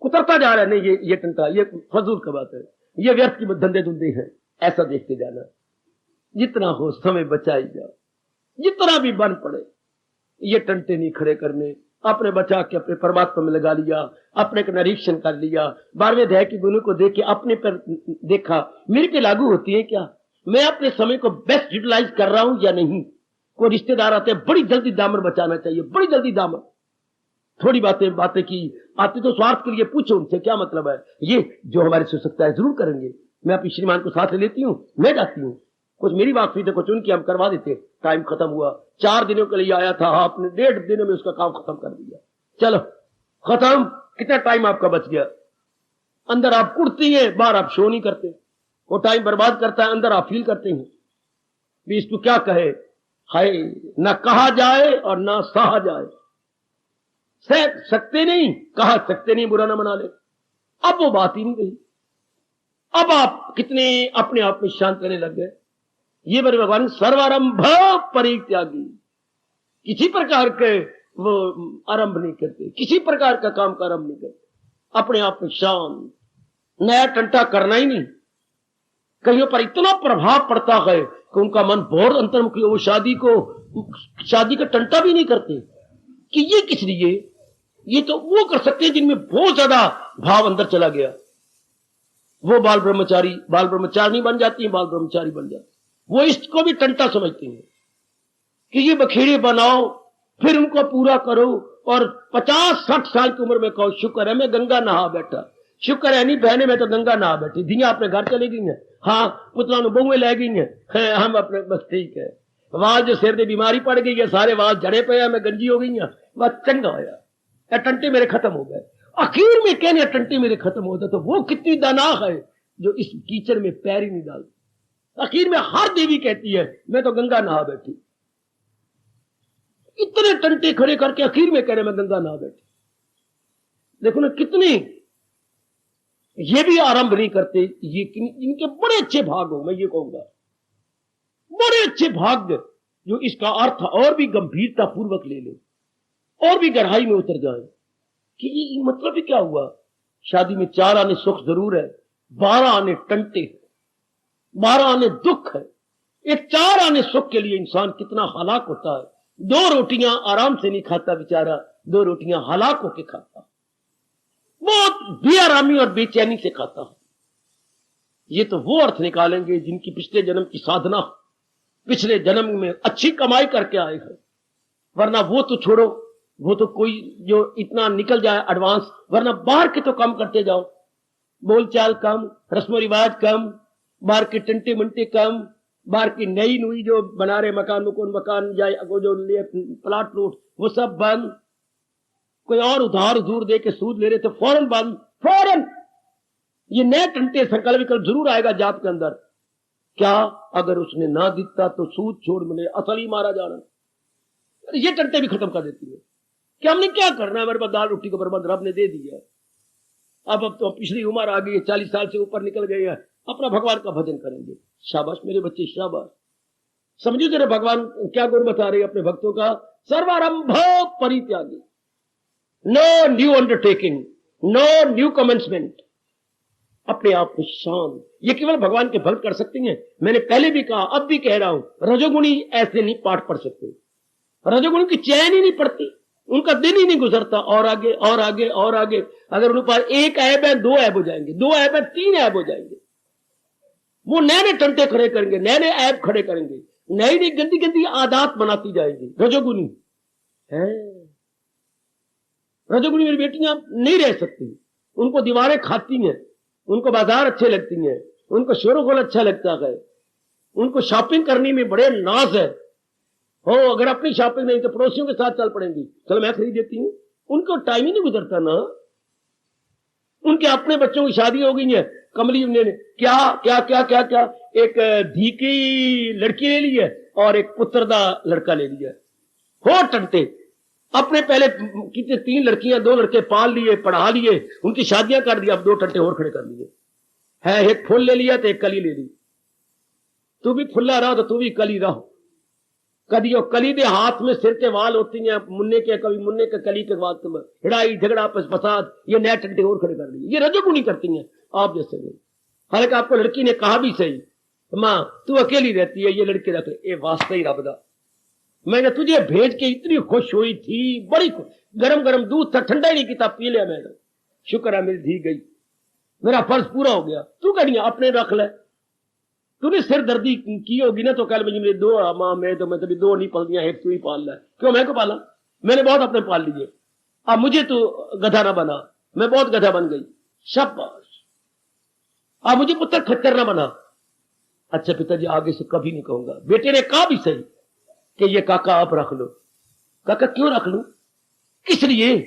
कुतरता जा रहा है। नहीं, ये टंटा, ये फजूल का बात है, ये व्यर्थ की धंधे धुंधे हैं। ऐसा देखते जाना, जितना हो समय बचाई जाओ, जितना भी बन पड़े, ये टंटे नहीं खड़े करने। अपने बचा के अपने परमात्मा में लगा लिया, अपने का निरीक्षण कर लिया, 12वें अध्याय की गुणों को देख के अपने पर देखा, मेरे पे लागू होती है क्या, मैं अपने समय को बेस्ट यूटिलाइज कर रहा हूं या नहीं। कोई रिश्तेदार आते हैं, बड़ी जल्दी दामन बचाना चाहिए, बड़ी जल्दी दामन, थोड़ी बातें की आते तो स्वार्थ के लिए, पूछो उनसे क्या मतलब है, ये जो हमारे से हो सकता है जरूर करेंगे। मैं अपनी श्रीमान को साथ ले लेती हूँ, मैं जाती हूँ, कुछ मेरी बात हुई तो कुछ उनकी हम करवा देते। टाइम खत्म हुआ, 4 दिनों के लिए आया था, आपने 1.5 दिनों में उसका काम खत्म कर दिया, चलो खत्म। कितना टाइम आपका बच गया। अंदर आप कुड़ती हैं, बाहर आप शो नहीं करते, वो टाइम बर्बाद करता है, अंदर आप फील करते हैं भी इसको क्या कहे, हाय ना कहा जाए और ना सहा जाए, सह सकते नहीं, कहा सकते नहीं, बुरा ना मना ले। अब वो बात ही नहीं रही, अब आप कितने अपने आप में शांत रहने लग गए। ये मेरे भगवान सर्वारंभ परित्यागी, किसी प्रकार के वो आरंभ नहीं करते, किसी प्रकार का काम का आरंभ नहीं करते, अपने आप में शांत, नया टंटा करना ही नहीं। कहीं पर इतना प्रभाव पड़ता है कि उनका मन बहुत अंतर्मुखी, वो शादी का टंटा भी नहीं करते कि ये किस लिए, ये तो वो कर सकते हैं जिनमें बहुत ज्यादा भाव अंदर चला गया। वो बाल ब्रह्मचारी बन जाती है, बाल ब्रह्मचारी बन जाती, वो इसको भी टंटा समझते हैं कि ये बखेड़े बनाओ, फिर उनको पूरा करो, और 50-60 साल की उम्र में कहो शुक्र है मैं गंगा नहा बैठा, शुक्र है नहीं बहने में तो गंगा नहा बैठी, धिया अपने घर चली गई हैं, हाँ पुतला बहुएं लै गई हैं, हम अपने बस ठीक है। वाल जो सिर की बीमारी पड़ गई है, सारे वाल जड़े पे, मैं गंजी हो गई हैं, बस चंगा होया, टंटे मेरे खत्म हो गए। आखिर में कहने टंटे मेरे खत्म होते, तो वो कितनी दानाह है जो इस कीचड़ में पैर ही नहीं डालती। आखिर में हर देवी कहती है मैं तो गंगा नहा बैठी। इतने टंटे खड़े करके आखिर में कह रहे मैं गंगा ना बैठे। देखो ना कितने, ये भी आरंभ नहीं करते। ये इनके बड़े अच्छे भाग हो, मैं ये कहूंगा बड़े अच्छे भाग जो इसका अर्थ और भी गंभीरता पूर्वक ले ले और भी गहराई में उतर जाए कि ये मतलब ही क्या हुआ। शादी में 4 आने सुख जरूर है, 12 आने टंटे, 12 आने दुख है। एक 4 आने सुख के लिए इंसान कितना हलाक होता है। 2 रोटियां आराम से नहीं खाता बेचारा, 2 रोटियां हलाक होके खाता, बहुत बेआरामी और बेचैनी से खाता है। ये तो वो अर्थ निकालेंगे जिनकी पिछले जन्म की साधना, पिछले जन्म में अच्छी कमाई करके आए हैं। वरना वो तो छोड़ो, वो तो कोई जो इतना निकल जाए एडवांस, वरना बाहर के तो कम करते जाओ, बोलचाल कम, रस्म रिवाज कम, बाहर के टंटे मंटे कम, बाहर की नई नुई जो बना रहे मकान जाए जो प्लाट प्लूट वो सब बंद। कोई और उधार उधूर दे के सूद ले रहे थे फौरन बंद, फौरन। ये नए टंटे संकल्प विकल्प जरूर आएगा जाप के अंदर। क्या अगर उसने ना दिखता तो सूद छोड़ मिले, असल ही मारा जाना। ये टंटे भी खत्म कर देती है कि हमने क्या करना है, हमारे पास दाल रोटी का प्रबंध रब ने दे दिया। अब तो पिछली उम्र आ गई है, 40 साल से ऊपर निकल गई है, अपना भगवान का भजन करेंगे। शाबाश मेरे बच्चे, शाबाश। समझो जरा भगवान क्या गुण बता रहे हैं अपने भक्तों का। सर्वारंभ परित्यागी, no new undertaking, no new commencement, अपने आप में शांत। ये केवल भगवान के भक्त कर सकते हैं। मैंने पहले भी कहा, अब भी कह रहा हूं, रजोगुणी ऐसे नहीं पाठ पढ़ सकते। रजोगुणी की चैन ही नहीं पड़ती, उनका दिन ही नहीं गुजरता, और आगे और आगे और आगे। अगर उनके पास 1 ऐब है, 2 ऐब हो जाएंगे, 2 ऐब है, 3 ऐब हो जाएंगे। वो नए नए टंटे खड़े करेंगे, नए नए ऐब खड़े करेंगे, नई नई गंदी गंदी आदत बनाती जाएंगी। रजोगुणी है, रजोगुणी मेरी बेटियां नहीं रह सकती। उनको दीवारें खाती हैं, उनको बाजार अच्छे लगती हैं, उनको शोरगुल अच्छा लगता है, उनको शॉपिंग करने में बड़े नाज है। हो अगर अपनी शॉपिंग नहीं तो पड़ोसियों के साथ चल पड़ेंगी, चलो मैं खरीद देती हूँ। उनको टाइम ही नहीं गुजरता ना। उनके अपने बच्चों की शादी हो गई है, कमली ने क्या क्या क्या क्या क्या एक धी की लड़की ले ली है और एक पुत्रदा लड़का ले लिया। हो टंटे, अपने पहले कितने 3 लड़कियां 2 लड़के पाल लिए, पढ़ा लिए, उनकी शादियां कर दी, अब 2 टंटे और खड़े कर लिए है। एक फूल ले लिया तो एक कली ले ली। तू भी फुल्ला रहो तो तू भी कली रहो। कभी वो कली दे हाथ में सिर के वाल होती हैं मुन्ने के, कभी मुन्ने के कली के वाल में हिड़ाई झगड़ा आपस फसाद, ये नए टंटे और खड़े कर लिए। ये रजोगुणी करती हैं आप जैसे नहीं। हालांकि आपको लड़की ने कहा भी सही, मां तू अकेली रहती है, ये लड़के रख ले। ये वास्ता ही रब दा, मैंने तुझे भेज के इतनी खुश हुई थी, बड़ी गरम गरम दूध था, ठंडा ही नहीं किया, पी लिया मैंने। शुक्र है मेरी धी गई, मेरा फर्ज पूरा हो गया। तू कह अपने रख ले। तूने सिर दर्दी की होगी ना तो कल मेरे 2 मां, मैं तो 2 नहीं पल दिया, एक तू ही पाल रहा है। क्यों मैं को पाला? मैंने बहुत अपने पाल लिए, अब मुझे तो गधा ना बना, मैं बहुत गधा बन गई। शाबाश। अब मुझे पुत्र खच्चर ना बना। अच्छा पिताजी आगे से कभी नहीं कहूंगा। बेटे ने कहा भी सही कि ये काका आप रख लो। काका क्यों रख लूं? किस लिए?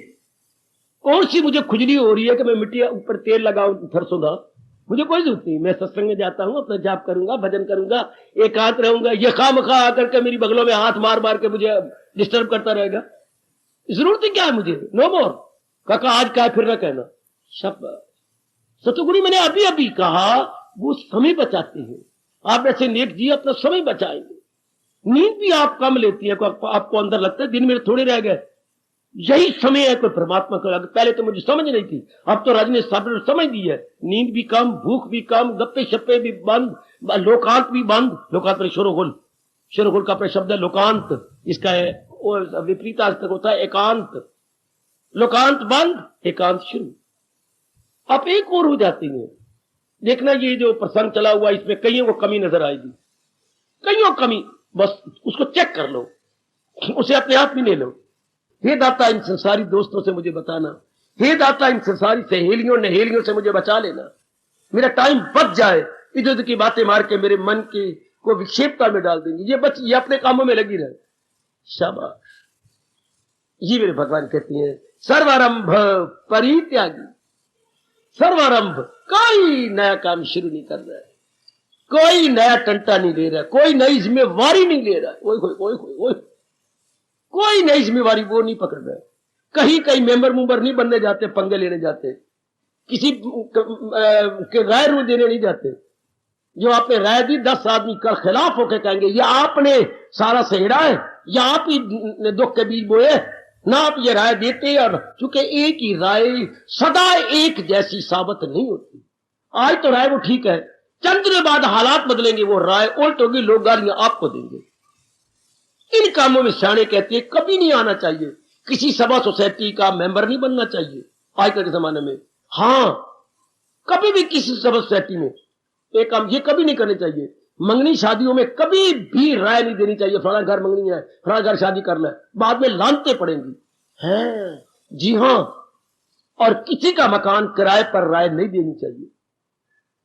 कौन सी मुझे खुजली हो रही है कि मैं मिट्टी ऊपर तेल लगाऊं फरसूंगा? मुझे कोई जरूरत नहीं। मैं सत्संग में जाता हूं, अपना जाप करूंगा, भजन करूंगा, एकांत रहूंगा। ये खामखा आकर के मेरी बगलों में हाथ मार मार के मुझे डिस्टर्ब करता रहेगा। जरूरत ही क्या है मुझे? नो मोर। काका आज क्या फिर ना कहना। शाबाश। सतगुरु मैंने अभी अभी कहा, वो समय बचाते हैं। आप ऐसे नेक जी अपना समय बचाएंगे। नींद भी आप कम लेती है, आपको अंदर लगता है दिन मेरे थोड़े रह गए, यही समय है कोई परमात्मा का। पहले तो मुझे समझ नहीं थी, अब तो राज ने समझ दी है। नींद भी कम, भूख भी कम, गप्पे शप्पे भी बंद, लोकांत भी बंद। लोकांत में शोरगुल, शोरगुल का शब्द है लोकांत, इसका विपरीत तक होता है एकांत। लोकांत बंद, एकांत शुरू। आप एक और हो जाती है। देखना ये जो प्रसंग चला हुआ इसमें कईयों को कमी नजर आएगी, कईयों कमी, बस उसको चेक कर लो, उसे अपने आप में ले लो। हे दाता इन संसारी दोस्तों से मुझे बताना, हे दाता इन संसारी सहेलियों नहेलियों से मुझे बचा लेना। मेरा टाइम बच जाए, इधर उधर की बातें मार के मेरे मन के को विक्षेपता में डाल देंगे। ये अपने कामों में लगी रहे। शाबाश। ये मेरे भगवान कहती हैं सर्वारंभ परित्यागी। सर्वारंभ, कोई नया काम शुरू नहीं कर रहा है, कोई नया टंटा नहीं ले रहा है, कोई नई जिम्मेवारी नहीं ले रहा है। ओए कोई नई जिम्मेवारी वो नहीं पकड़ रहे, कहीं कहीं मेंबर मुंबर नहीं बनने जाते, पंगे लेने जाते, किसी के राय रू देने नहीं जाते। जो आपने राय दी 10 आदमी कल खिलाफ होकर कहेंगे ये आपने सारा सहेड़ा है या आप ही ने दुख के बीज बोए ना, आप ये राय देते। और चूंकि एक ही राय सदा एक जैसी साबित नहीं होती। आज तो राय वो ठीक है, चंद दिनों बाद हालात बदलेंगे, वो राय उल्ट होगी, लोग गालियां आपको देंगे। इन कामों में सियाने कहते हैं कभी नहीं आना चाहिए, किसी सभा सोसाइटी का मेंबर नहीं बनना चाहिए आजकल के जमाने में। हाँ, कभी भी किसी सभा सोसाइटी में एक काम ये कभी नहीं करने चाहिए, मंगनी शादियों में कभी भी राय नहीं देनी चाहिए, फलाना घर मंगनी है, फलाना घर शादी कर ले, बाद में लानते पड़ेंगी। हैं जी हाँ, और किसी का मकान किराए पर राय नहीं देनी चाहिए।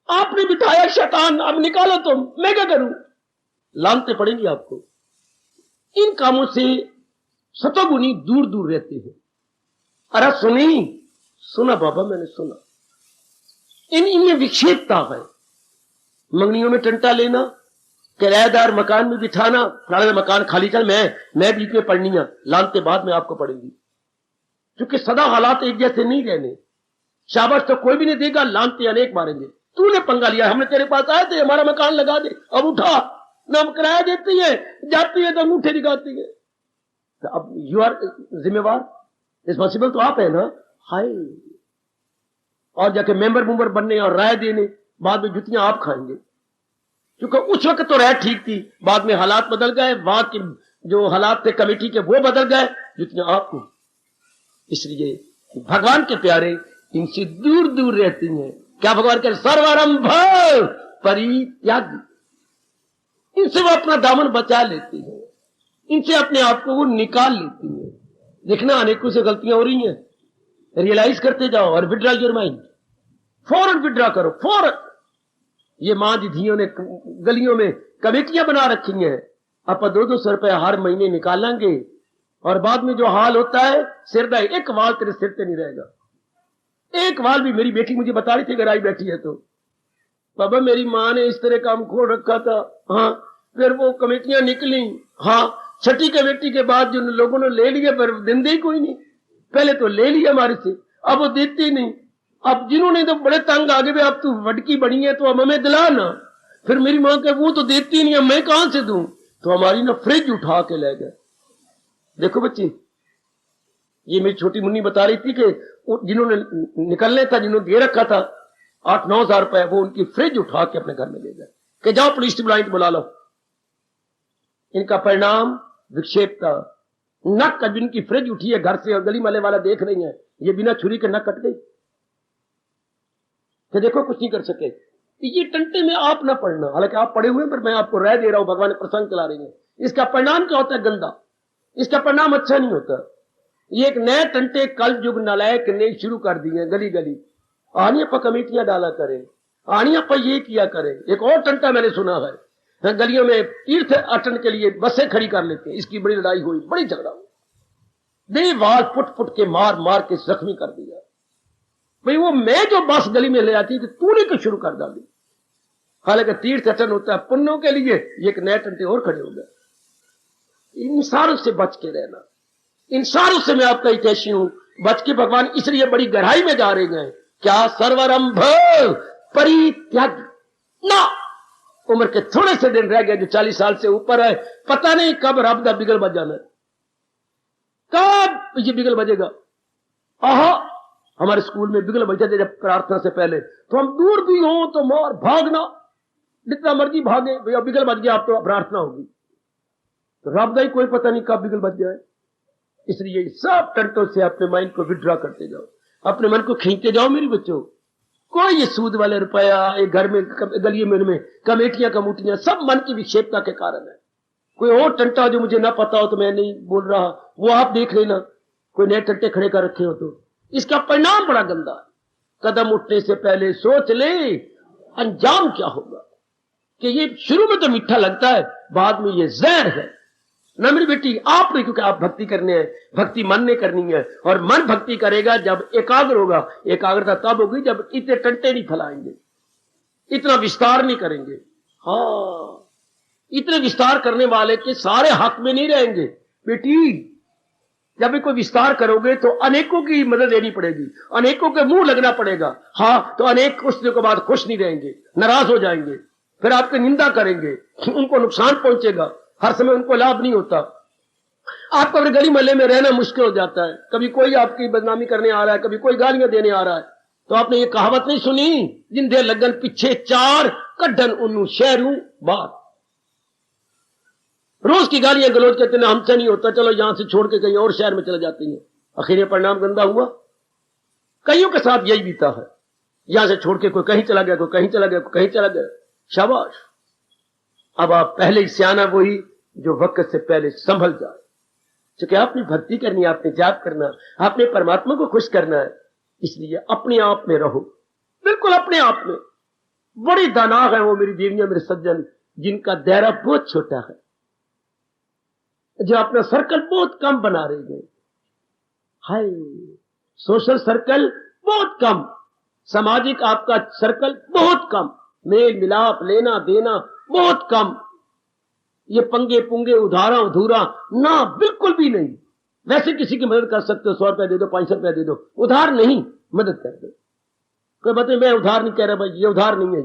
आपने बिठाया शैतान, अब निकालो तुम, मैं क्या करूं, लानते पड़ेंगी आपको। इन कामों से सतोगुनी दूर दूर रहते हैं। अरे सुना बाबा, मैंने सुना, इनमें विक्षेपता है। मंगनियों में टंटा लेना, किराएदार मकान में बिठाना, फलाना मकान खाली कर, मैं बीच में पढ़नी है, लानते बाद में आपको पड़ेगी। क्योंकि सदा हालात एक जैसे नहीं रहने। शाबाश तो कोई भी नहीं देगा, लानते अनेक मारेंगे। तूने पंगा लिया, हमने तेरे पास आए थे, हमारा मकान लगा दे, अब उठा ना, हम किराया देती है, जाती है तो अंगूठे दिखाती है। तो अब यू आर जिम्मेवार, रिस्पॉन्सिबल तो आप है ना। हाय, और जाके मेंबर मुंबर बनने और राय देने, बाद में जुतियां आप खाएंगे। क्योंकि उस वक्त तो राय ठीक थी, बाद में हालात बदल गए, वहां के जो हालात थे कमेटी के वो बदल गए, जुतियां आपको। इसलिए भगवान के प्यारे इनसे दूर दूर रहती हैं। क्या भगवान के सर्वारंभ परित्याग, इनसे वो अपना दामन बचा लेती है, इनसे अपने आप को वो निकाल लेती है। देखना अनेकों से गलतियां हो रही हैं, रियलाइज करते जाओ और विड्रॉ योर माइंड, फौरन विड्रॉ करो, फौरन। ये मां दीदियों ने गलियों में कमेटियां बना रखी हैं, आप 200 रुपए हर महीने निकालेंगे और बाद में जो हाल होता है, सिरदाई एक वाल तेरे सिर पे नहीं रहेगा, एक वाल भी। मेरी बेटी मुझे बता रही थी, अगर आई बैठी है तो, बाबा मेरी मां ने इस तरह काम खोल रखा था। हाँ, फिर वो कमेटियां निकली, हाँ, छठी कमेटी के बाद जो लोगों ने ले लिया, पर देंदे ही कोई नहीं। पहले तो ले लिया हमारे से, अब वो देती नहीं। अब जिन्होंने तो बड़े तंग आगे भी, अब तू वटकी बनी है तो अब हमें दिला ना। फिर मेरी मां के वो तो देती नहीं, अब मैं कहां से दूं, तो हमारी ना फ्रिज उठा के ले गए। देखो बच्ची, ये मेरी छोटी मुन्नी बता रही थी कि जिन्होंने निकलने था, जिन्होंने दे रखा था 8-9 हजार रुपए, वो उनकी फ्रिज उठा के अपने घर में ले गए कि जाओ पुलिस की ब्लाइंट बुला लो। इनका परिणाम विक्षेपता, नक का, जिनकी फ्रिज उठी है घर से और गली माले वाला देख रही है, ये बिना छुरी के नक कट गई कि देखो कुछ नहीं कर सके। ये टंटे में आप ना पढ़ना, हालांकि आप पढ़े हुए, पर मैं आपको राय दे रहा हूं, भगवान प्रसंग चला रही है। इसका परिणाम क्या होता है? गंदा, इसका परिणाम अच्छा नहीं होता। ये एक नए टंटे कल युग नालायक ने शुरू कर दिए, गली गली आनी पर कमेटियां डाला करें, आनी पर ये किया करें। एक और टंटा मैंने सुना है, गलियों में तीर्थ अटन के लिए बसें खड़ी कर लेते हैं। इसकी बड़ी लड़ाई हुई, बड़ी झगड़ा हुई, देवाल फुट फुट के मार मार के जख्मी कर दिया। भाई वो मैं जो बस गली में ले आती थी, तूने क्यों शुरू कर डाली? हालांकि तीर्थ अटन होता है पुण्यों के लिए, ये एक नए टंटे और खड़े हो गए। इन सारों से बच के रहना, इन सारों से मैं आपका हितैषी हूं, बच के भगवान इसलिए बड़ी गहराई में जा रहे हैं। क्या सर्वारंभ परित्याग ना, उम्र के थोड़े से दिन रह गए, जो 40 साल से ऊपर है, पता नहीं कब रब का बिगल बज जाना है, कब ये बिगल बजेगा। आहा, हमारे स्कूल में बिगल बजते थे जब प्रार्थना से पहले, तो हम दूर भी हो तो मार भागना, जितना मर्जी भागे, भैया बिगल बज गया, आप तो प्रार्थना होगी। तो रब का ही कोई पता नहीं कब बिगल बज जाए। इसलिए सब टंटों से अपने माइंड को विड्रॉ करते जाओ, अपने मन को खींचते जाओ। मेरी बच्चों, कोई ये सूद वाले रुपया, एक घर में गलिए में कमेटियां कमूटियां, सब मन की विक्षेपता के कारण है। कोई और टंटा जो मुझे ना पता हो तो मैं नहीं बोल रहा, वो आप देख लेना, कोई नए टंटे खड़े कर रखे हो तो इसका परिणाम बड़ा गंदा है। कदम उठने से पहले सोच ले अंजाम क्या होगा, कि ये शुरू में तो मीठा लगता है, बाद में ये जहर है ना। मेरी बेटी, आप नहीं, क्योंकि आप भक्ति करने हैं, भक्ति मन ने करनी है, और मन भक्ति करेगा जब एकाग्र होगा। एकाग्रता तब होगी जब इतने टंटे नहीं फैलाएंगे, इतना विस्तार नहीं करेंगे। हाँ, इतने विस्तार करने वाले के सारे हक में नहीं रहेंगे। बेटी, जब भी कोई विस्तार करोगे तो अनेकों की मदद लेनी पड़ेगी, अनेकों के मुंह लगना पड़ेगा। हाँ, तो अनेक कुछ दिनों के बाद खुश नहीं रहेंगे, नाराज हो जाएंगे, फिर आपकी निंदा करेंगे, उनको नुकसान पहुंचेगा, हर समय उनको लाभ नहीं होता। आपको अपने गली मोहल्ले में रहना मुश्किल हो जाता है, कभी कोई आपकी बदनामी करने आ रहा है, कभी कोई गालियां देने आ रहा है। तो आपने ये कहावत नहीं सुनी, जिंदे लगन पीछे चार कड्ढन उन्नू शहरू बात। रोज की गालियां गलौज कहते हैं हमसे नहीं होता, चलो यहां से छोड़ के कहीं और शहर में चले जाती हैं, आखिर परिणाम गंदा हुआ। कईयों के साथ यही बीता है, यहां से छोड़ के कोई कहीं चला गया, कोई कहीं चला गया, कोई कहीं चला गया। शाबाश, अब आप पहले ही सियाना वही जो वक्त से पहले संभल जाए, क्योंकि आपने भक्ति करनी है, आपने जाप करना, आपने परमात्मा को खुश करना है, इसलिए अपने आप में रहो, बिल्कुल अपने आप में। बड़ी दानाग है वो मेरी देवियां, मेरे सज्जन, जिनका दायरा बहुत छोटा है, जो अपना सर्कल बहुत कम बना रहे हैं। हाय, सोशल सर्कल बहुत कम, सामाजिक आपका सर्कल बहुत कम, मेल मिलाप लेना देना बहुत कम, ये पंगे पुंगे उधारा उधूरा ना, बिल्कुल भी नहीं। वैसे किसी की मदद कर सकते हो, 100 रुपया दे दो, 500 रुपया दे दो, उधार नहीं, मदद कर दो। कोई बताए मैं उधार नहीं कह रहा भाई, ये उधार नहीं है,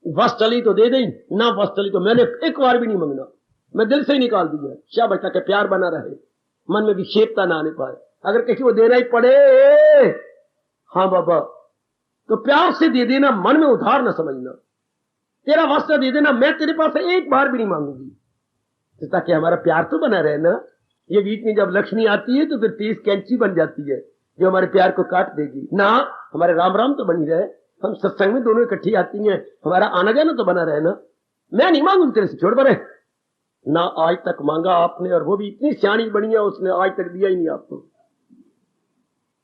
बस चली तो दे दें, ना बस चली तो मैंने एक बार भी नहीं मांगना, मैं दिल से ही निकाल दिया। शाबाश, ताकि प्यार बना रहे, मन में विक्षेपता ना आने पाए। अगर किसी को देना ही पड़े, हाँ बाबा, तो प्यार से दे देना, मन में उधार ना समझना। तेरा वास्ता दे देना, मैं तेरे पास एक बार भी नहीं मांगूंगी, ताकि हमारा प्यार तो बना रहे ना। ये बीच में जब लक्ष्मी आती है तो फिर तेज कैंची बन जाती है जो हमारे प्यार को काट देगी ना। हमारे राम राम तो बनी रहे, हम सत्संग में दोनों इकट्ठी आती हैं, हमारा आना जाना तो बना रहे ना। मैं नहीं मांगू तेरे से, छोड़ परे ना, आज तक मांगा आपने, और वो भी इतनी सियाणी बनी है, उसने आज तक दिया ही नहीं आपको,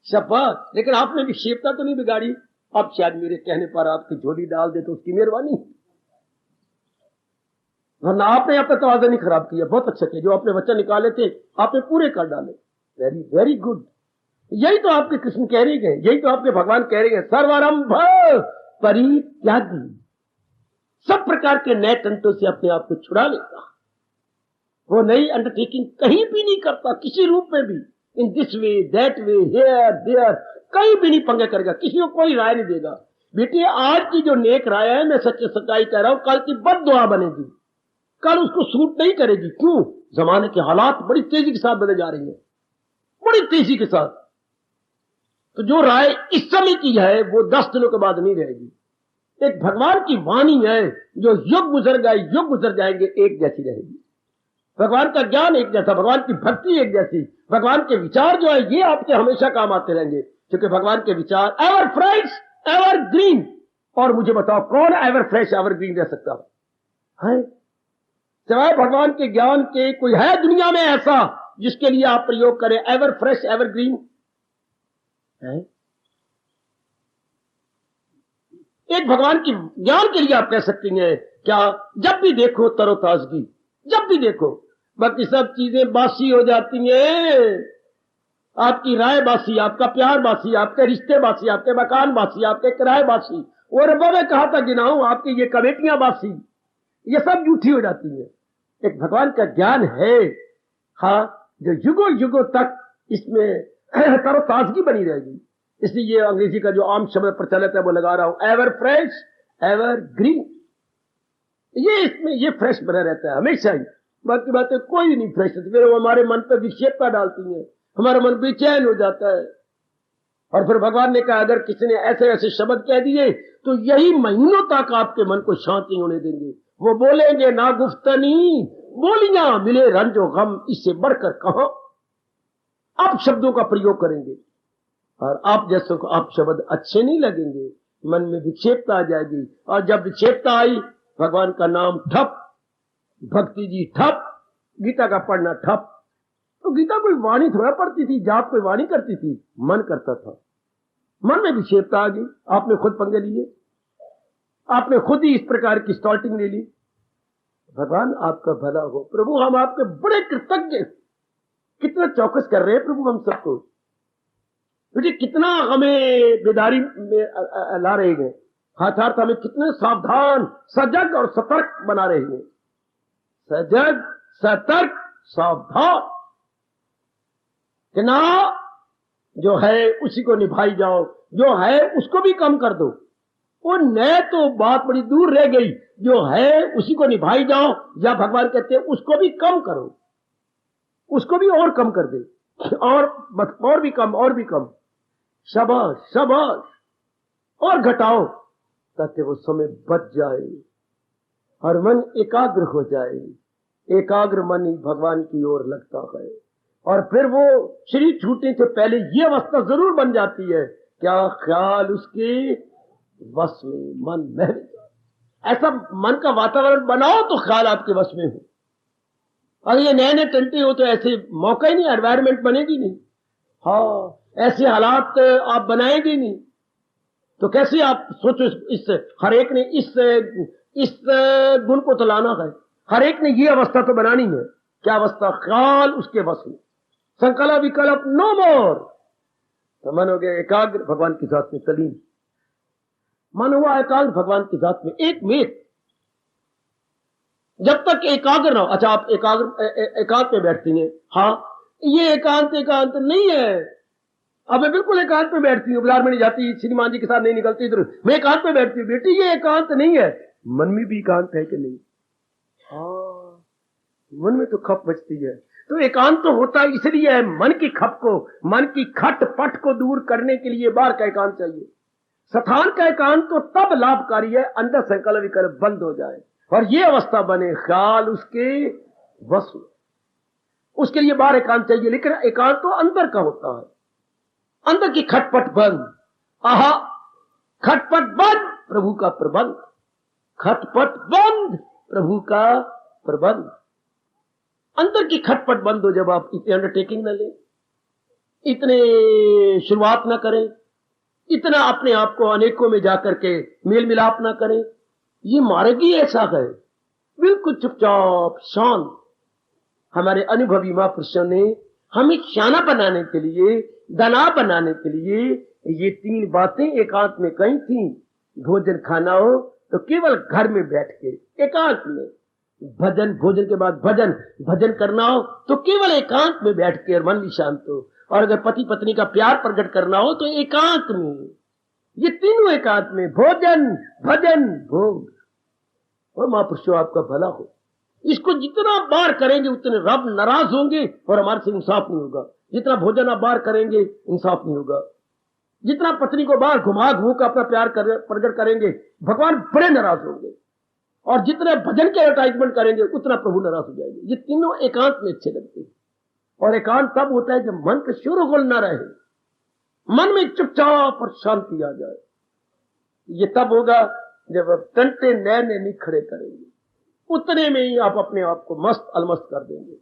शाबाश। लेकिन आपने विक्षेपता तो नहीं बिगाड़ी, अब शायद मेरे कहने पर आपकी झोली डाल दे तो उसकी मेहरबानी, वरना आपने अपना तवाज़ुन नहीं खराब किया। बहुत अच्छा किया, जो आपने वचन निकाले थे आपने पूरे कर डाले, वेरी वेरी गुड। यही तो आपके कृष्ण कह रहे हैं, यही तो आपके भगवान कह रहे हैं, सर्वारंभ परित्यागी, सब प्रकार के नए तंत्रों से अपने आप को छुड़ा लेता, वो नई अंडरटेकिंग कहीं भी नहीं करता, किसी रूप में भी, in this way that way here there, कहीं भी नहीं पंगे करेगा, किसी को कोई राय नहीं देगा। बेटी आज की जो नेक राय है, मैं सच्चे सच्चाई कह रहा हूं, कल की बद दुआ बनेगी, कल उसको सूट नहीं करेगी। क्यों? जमाने के हालात बड़ी तेजी के साथ बदले जा रही हैं, बड़ी तेजी के साथ। तो जो राय इस समय की है वो 10 दिनों के बाद नहीं रहेगी। एक भगवान की वाणी है जो युग गुजर गए, युग गुजर जाएंगे, एक जैसी रहेगी। भगवान का ज्ञान एक जैसा, भगवान की भक्ति एक जैसी, भगवान के विचार जो है ये आपके हमेशा काम आते रहेंगे, क्योंकि भगवान के विचार एवर फ्रेश एवर ग्रीन। और मुझे बताओ कौन एवर फ्रेश एवर ग्रीन रह सकता है? सिवाय भगवान के ज्ञान के कोई है दुनिया में ऐसा जिसके लिए आप प्रयोग करें एवर फ्रेश एवर ग्रीन? है? एक भगवान की ज्ञान के लिए आप कह सकती हैं क्या? जब भी देखो तरोताजगी, जब भी देखो, बाकी सब चीजें बासी हो जाती हैं। आपकी राय बासी, आपका प्यार बासी, आपके रिश्ते बासी, आपके मकान बासी, आपके किराए बासी, और रब्बा में कहा था गिनाऊं आपकी ये कमेटियां बासी, ये सब झूठी हो जाती है। एक भगवान का ज्ञान है, हाँ, जो युगों युगों तक इसमें तरोताजगी बनी रहेगी। इसलिए ये अंग्रेजी का जो आम शब्द प्रचलित है वो लगा रहा हूं, एवर फ्रेश एवर ग्रीन। ये इसमें ये फ्रेश बना रहता है हमेशा ही, बाकी बातें कोई नहीं फ्रेश रहती, फिर वो हमारे मन पर विक्षेपता डालती हैं, हमारा मन बेचैन हो जाता है। और फिर भगवान ने कहा अगर किसी ने ऐसे ऐसे शब्द कह दिए तो यही महीनों तक आपके मन को शांत नहीं होने देंगे। वो बोलेंगे ना गुफ्तनी बोलियां मिले रंजो गम, इससे बढ़कर कहां आप शब्दों का प्रयोग करेंगे, और आप जैसों को आप शब्द अच्छे नहीं लगेंगे, मन में विक्षेपता आ जाएगी। और जब विक्षेपता आई, भगवान का नाम ठप, भक्ति जी ठप, गीता का पढ़ना ठप। तो गीता कोई वाणी थोड़ा पढ़ती थी, जाप कोई वाणी करती थी, मन करता था। मन में विक्षेपता आ गई, आपने खुद पंगे लिए, आपने खुद ही इस प्रकार की स्टार्टिंग ले ली। भगवान आपका भला हो प्रभु, हम आपके बड़े कृतज्ञ, कितना चौकस कर रहे हैं प्रभु हम सबको, क्योंकि कितना हमें बेदारी में ला रहे हैं, हाथार्थ हमें कितने सावधान सजग और सतर्क बना रहे हैं। सजग सतर्क सावधान, कि ना जो है उसी को निभाई जाओ, जो है उसको भी कम कर दो। वो न तो बात बड़ी दूर रह गई, जो है उसी को निभाई जाओ, या भगवान कहते हैं उसको भी कम करो, उसको भी और कम कर दे, और भी कम, और भी कम, शाबाश शाबाश, और घटाओ, ताकि वो समय बच जाए और मन एकाग्र हो जाए। एकाग्र मन ही भगवान की ओर लगता है, और फिर वो शरीर छूटने से पहले ये अवस्था जरूर बन जाती है, क्या ख्याल उसके वश में, मन में। ऐसा मन का वातावरण बनाओ तो ख्याल आपके वश में हो। अगर ये नए नए टंटे हो तो ऐसे मौका ही नहीं, एनवायरमेंट बनेगी नहीं। हाँ, ऐसे हालात आप बनाएंगे नहीं तो कैसे आप सोचो। इस हर एक ने इस गुण को तो लाना है, हर एक ने ये अवस्था तो बनानी है। क्या अवस्था? ख्याल उसके वश में, संकल्प विकल्प नो मोर। तो मन हो गया एकाग्र भगवान की जात में तलीन, मन हुआ एकाग्र भगवान की जात में एक मिनट। जब तक एकाग्र ना हो, अच्छा आप एकांत में बैठती हैं, हाँ ये एकांत नहीं है। अब मैं बिल्कुल एकांत में बैठती हूँ, बाजार में नहीं जाती, श्रीमान जी के साथ नहीं निकलती, इधर मैं एकांत में बैठती हूँ। बेटी ये एकांत नहीं है। मन में भी एकांत है कि नहीं? हाँ, मन में तो खप बचती है। तो एकांत तो होता इसलिए है, मन की खप को, मन की खट पट को दूर करने के लिए बाहर का एकांत चाहिए। स्थान का एकांत तो तब लाभकारी है, अंदर संकल्प विकल्प बंद हो जाए और ये अवस्था बने, ख्याल उसके वश में। उसके लिए बाहर एकांत चाहिए, लेकिन एकांत तो अंदर का होता है। अंदर की खटपट बंद, आहा खटपट बंद, प्रभु का प्रबंध। खटपट बंद, प्रभु का प्रबंध। अंदर की खटपट बंद हो जब आप इतने अंडरटेकिंग न लें, इतने शुरुआत न करें, इतना अपने आप को अनेकों में जाकर के मेल मिलाप न करें। ये मार्ग ही ऐसा है, बिल्कुल चुपचाप शांत। हमारे अनुभवी महापुरुषों ने हमें शाना बनाने के लिए, दाना बनाने के लिए ये 3 बातें एकांत में कही थी। भोजन खाना हो तो केवल घर में बैठ के एकांत में, भजन, भोजन के बाद भजन करना हो तो केवल एकांत में बैठ के और मन भी शांत हो। और अगर पति पत्नी का प्यार प्रकट करना हो तो एकांत में। ये तीनों एकांत में, भोजन, भजन, भोग। और महापुरुषों आपका भला हो। इसको जितना बार करेंगे उतने रब नाराज होंगे और हमारे से इंसाफ नहीं होगा। जितना भोजन आप बार करेंगे इंसाफ नहीं होगा। जितना पत्नी को बार घुमा घूम कर अपना प्यार प्रकट करेंगे भगवान बड़े नाराज होंगे। और जितने भजन के एडवर्टाइजमेंट करेंगे उतना प्रभु नाराज हो जाएंगे। ये तीनों एकांत में अच्छे लगते हैं। और एकांत तब होता है जब मन का शोरगुल न रहे, मन में चुपचाप और शांति आ जाए। ये तब होगा जब आप टंटे नए नहीं खड़े करेंगे, उतने में ही आप अपने आप को मस्त अलमस्त कर देंगे।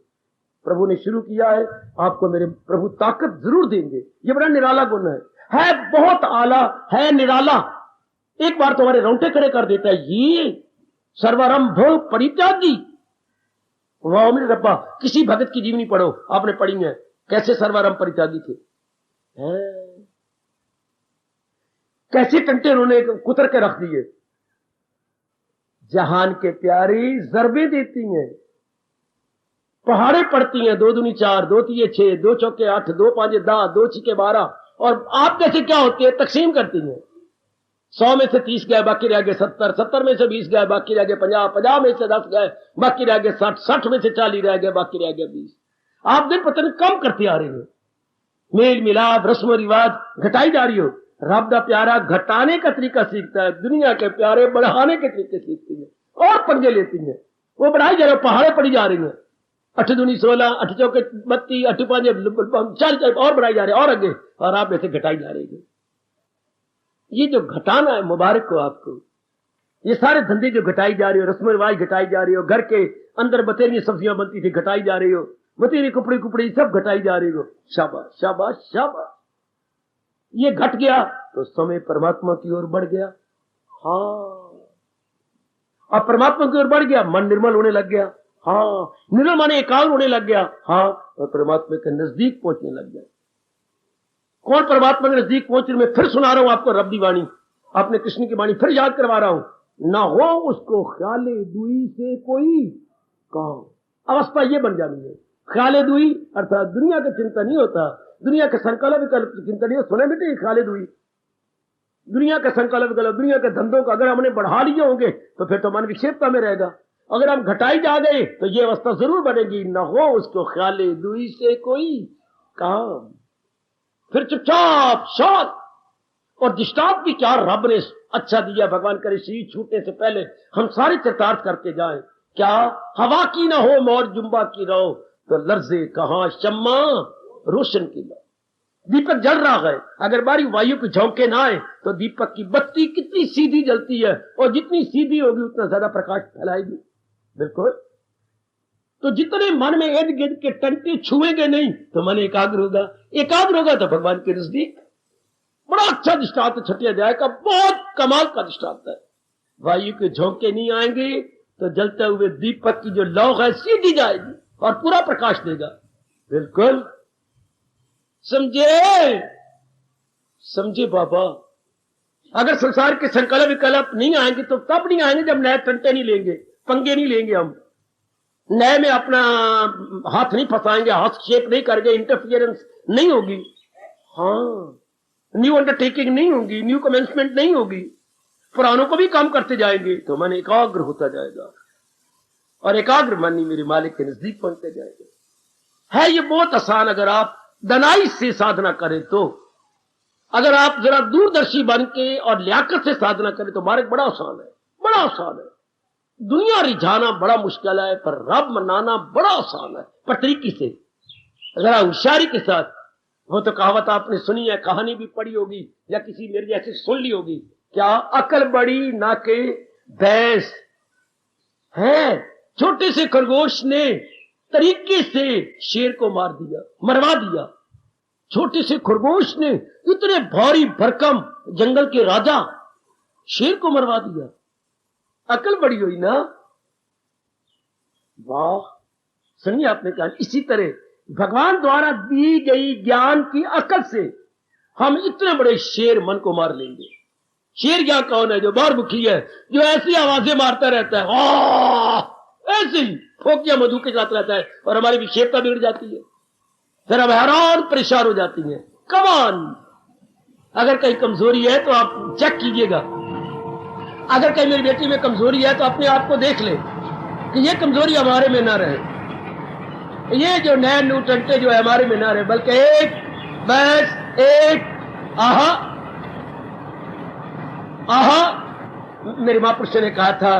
प्रभु ने शुरू किया है, आपको मेरे प्रभु ताकत जरूर देंगे। ये बड़ा निराला गुण है बहुत आला है, निराला। एक बार तुम्हारे रोंगटे खड़े कर देता है। ये सर्वारंभ परित्यागी। वाह मेरे रब्बा, किसी भगत की जीवनी पढ़ो, आपने पढ़ी है कैसे सर्वारंभ परित्यागी थे, कैसे टंटे उन्होंने कुतर के रख दिए। जहान के प्यारी जरबे देती हैं, पहाड़े पड़ती हैं। 2 दूनी 4, 2 तिये 6, 2 चौके 8, 2 पांचे 10, 2 छिके 12। और आप जैसे क्या होती है, तकसीम करती हैं। 100 में से 30 गए, बाकी रह गए 70, 70 में से 20 गए, बाकी रह गए 50, 50 में से 10 गए, बाकी रह गए 60, 60 में से 40 रह गए, बाकी रह गए 20। आप दिन पता नहीं कम करते आ रहे हो। मेल मिलाप, रस्म रिवाज घटाई जा रही हो। रब दा प्यारा घटाने का तरीका सीखता है, दुनिया के प्यारे बढ़ाने के तरीके सीखती है और पंगे लेती है। वो बढ़ाई जा रहे, पहाड़े पड़ी जा रही है। 8 दूनी 16, 8 चौके 32, 8 पांचे 40 और बढ़ाई जा रहे और आगे, और आप ऐसे घटाई जा रही है। ये जो घटाना है, मुबारक हो आपको। ये सारे धंधे जो घटाई जा रही हो, रस्म रिवाज घटाई जा रही हो, घर के अंदर बतेरी सब्जियां बनती थी घटाई जा रही हो, बतेरी कुपड़ी सब घटाई जा रही हो। शाबाश शाबाश शाबाश। ये घट गया तो समय परमात्मा की ओर बढ़ गया। हाँ, अब परमात्मा की ओर बढ़ गया, मन निर्मल होने लग गया। हाँ, निर्मल माने एकाग्र होने लग गया। हाँ, और परमात्मा के नजदीक पहुंचने लग गया। कौन परमात्मा के नजदीक पहुंच रहे? मैं फिर सुना रहा हूं आपको रब की वाणी, आपने कृष्ण की वाणी फिर याद करवा रहा हूं। ना हो उसको ख्याले दुई से कोई काम। अवस्था ये बन जानी है। ख्याले दुई अर्थात दुनिया का चिंता नहीं होता, दुनिया के संकल्प विकल्प की चिंता नहीं, सुने बेटे ये खालिद हुई दुनिया के संकल्प विकल्प, दुनिया के धंधों को अगर हमने बढ़ा लिए होंगे तो फिर तो मन विक्षेपता में रहेगा। अगर हम घटाई जा गए तो ये अवस्था जरूर बनेगी, न हो उसको ख्याल दुई से कोई काम। फिर चुपचाप शांत और दृष्टांत भी क्या रब ने अच्छा दिया। भगवान करे शरीर छूटने से पहले हम सारे चरितार्थ करके जाएं। क्या हवा की ना हो मौर जुम्बा की रहो, तो लर्जे कहां शम्मा रोशन की लो। दीपक जल रहा है, अगर बारी वायु के झोंके ना आए तो दीपक की बत्ती कितनी सीधी जलती है, और जितनी सीधी होगी उतना ज्यादा प्रकाश फैलाएगी। बिल्कुल। तो जितने मन में इर्द गिर्द के टंटे छुएंगे नहीं तो मन एकाग्र होगा, एकाग्र होगा तो भगवान के नजदीक। बड़ा अच्छा दृष्टांत छठे अध्याय का, बहुत कमाल का दृष्टांत है। वायु के झोंके नहीं आएंगे तो जलते हुए दीपक की जो लौ है सीधी जाएगी और पूरा प्रकाश देगा। बिल्कुल समझे, समझे बाबा। अगर संसार के संकल्प विकल्प नहीं आएंगे तो तब नहीं आएंगे जब नए टंटे नहीं लेंगे, पंगे नहीं लेंगे, हम नए में अपना हाथ नहीं फंसाएंगे, हस्तक्षेप नहीं करेंगे, इंटरफियरेंस नहीं होगी। हाँ, न्यू अंडरटेकिंग नहीं होगी, न्यू कमेंसमेंट नहीं होगी, पुरानों को भी काम करते जाएंगे तो मन एकाग्र होता जाएगा, और एकाग्र मन ही मेरे मालिक के नजदीक पहुंचते जाएंगे। है ये बहुत आसान अगर आप दनाई से साधना करें तो। अगर आप जरा दूरदर्शी बन के और लियाकत से साधना करें तो मार्ग बड़ा आसान है, बड़ा आसान है। दुनिया रिझाना बड़ा मुश्किल है, पर रब मनाना बड़ा आसान है, पर तरीके से, जरा होशियारी के साथ। वो तो कहावत आपने सुनी है, कहानी भी पढ़ी होगी या किसी मेरे जैसे सुन ली होगी, क्या अकल बड़ी ना के भैंस है। छोटे से खरगोश ने तरीके से शेर को मार दिया, मरवा दिया। छोटे से खरगोश ने इतने भारी भरकम जंगल के राजा शेर को मरवा दिया। अकल बड़ी हुई ना, वाह। सुनिए आपने कहा, इसी तरह भगवान द्वारा दी गई ज्ञान की अकल से हम इतने बड़े शेर मन को मार लेंगे। शेर क्या कौन है? जो बार भुखी है, जो ऐसी आवाजें मारता रहता है, ऐसे ही फोकिया मधु के साथ रहता है, और हमारी विक्षेपता बिगड़ जाती है, फिर हम हैरान परेशान हो जाती है। कमान, अगर कहीं कमजोरी है तो आप चेक कीजिएगा। अगर कहीं मेरी बेटी में कमजोरी है तो अपने आप को देख ले कि ये कमजोरी हमारे में ना रहे, ये जो नए न्यू टंटे जो है हमारे में ना रहे, बल्कि एक बस एक आहा आहा। मेरे महापुरुष ने कहा था,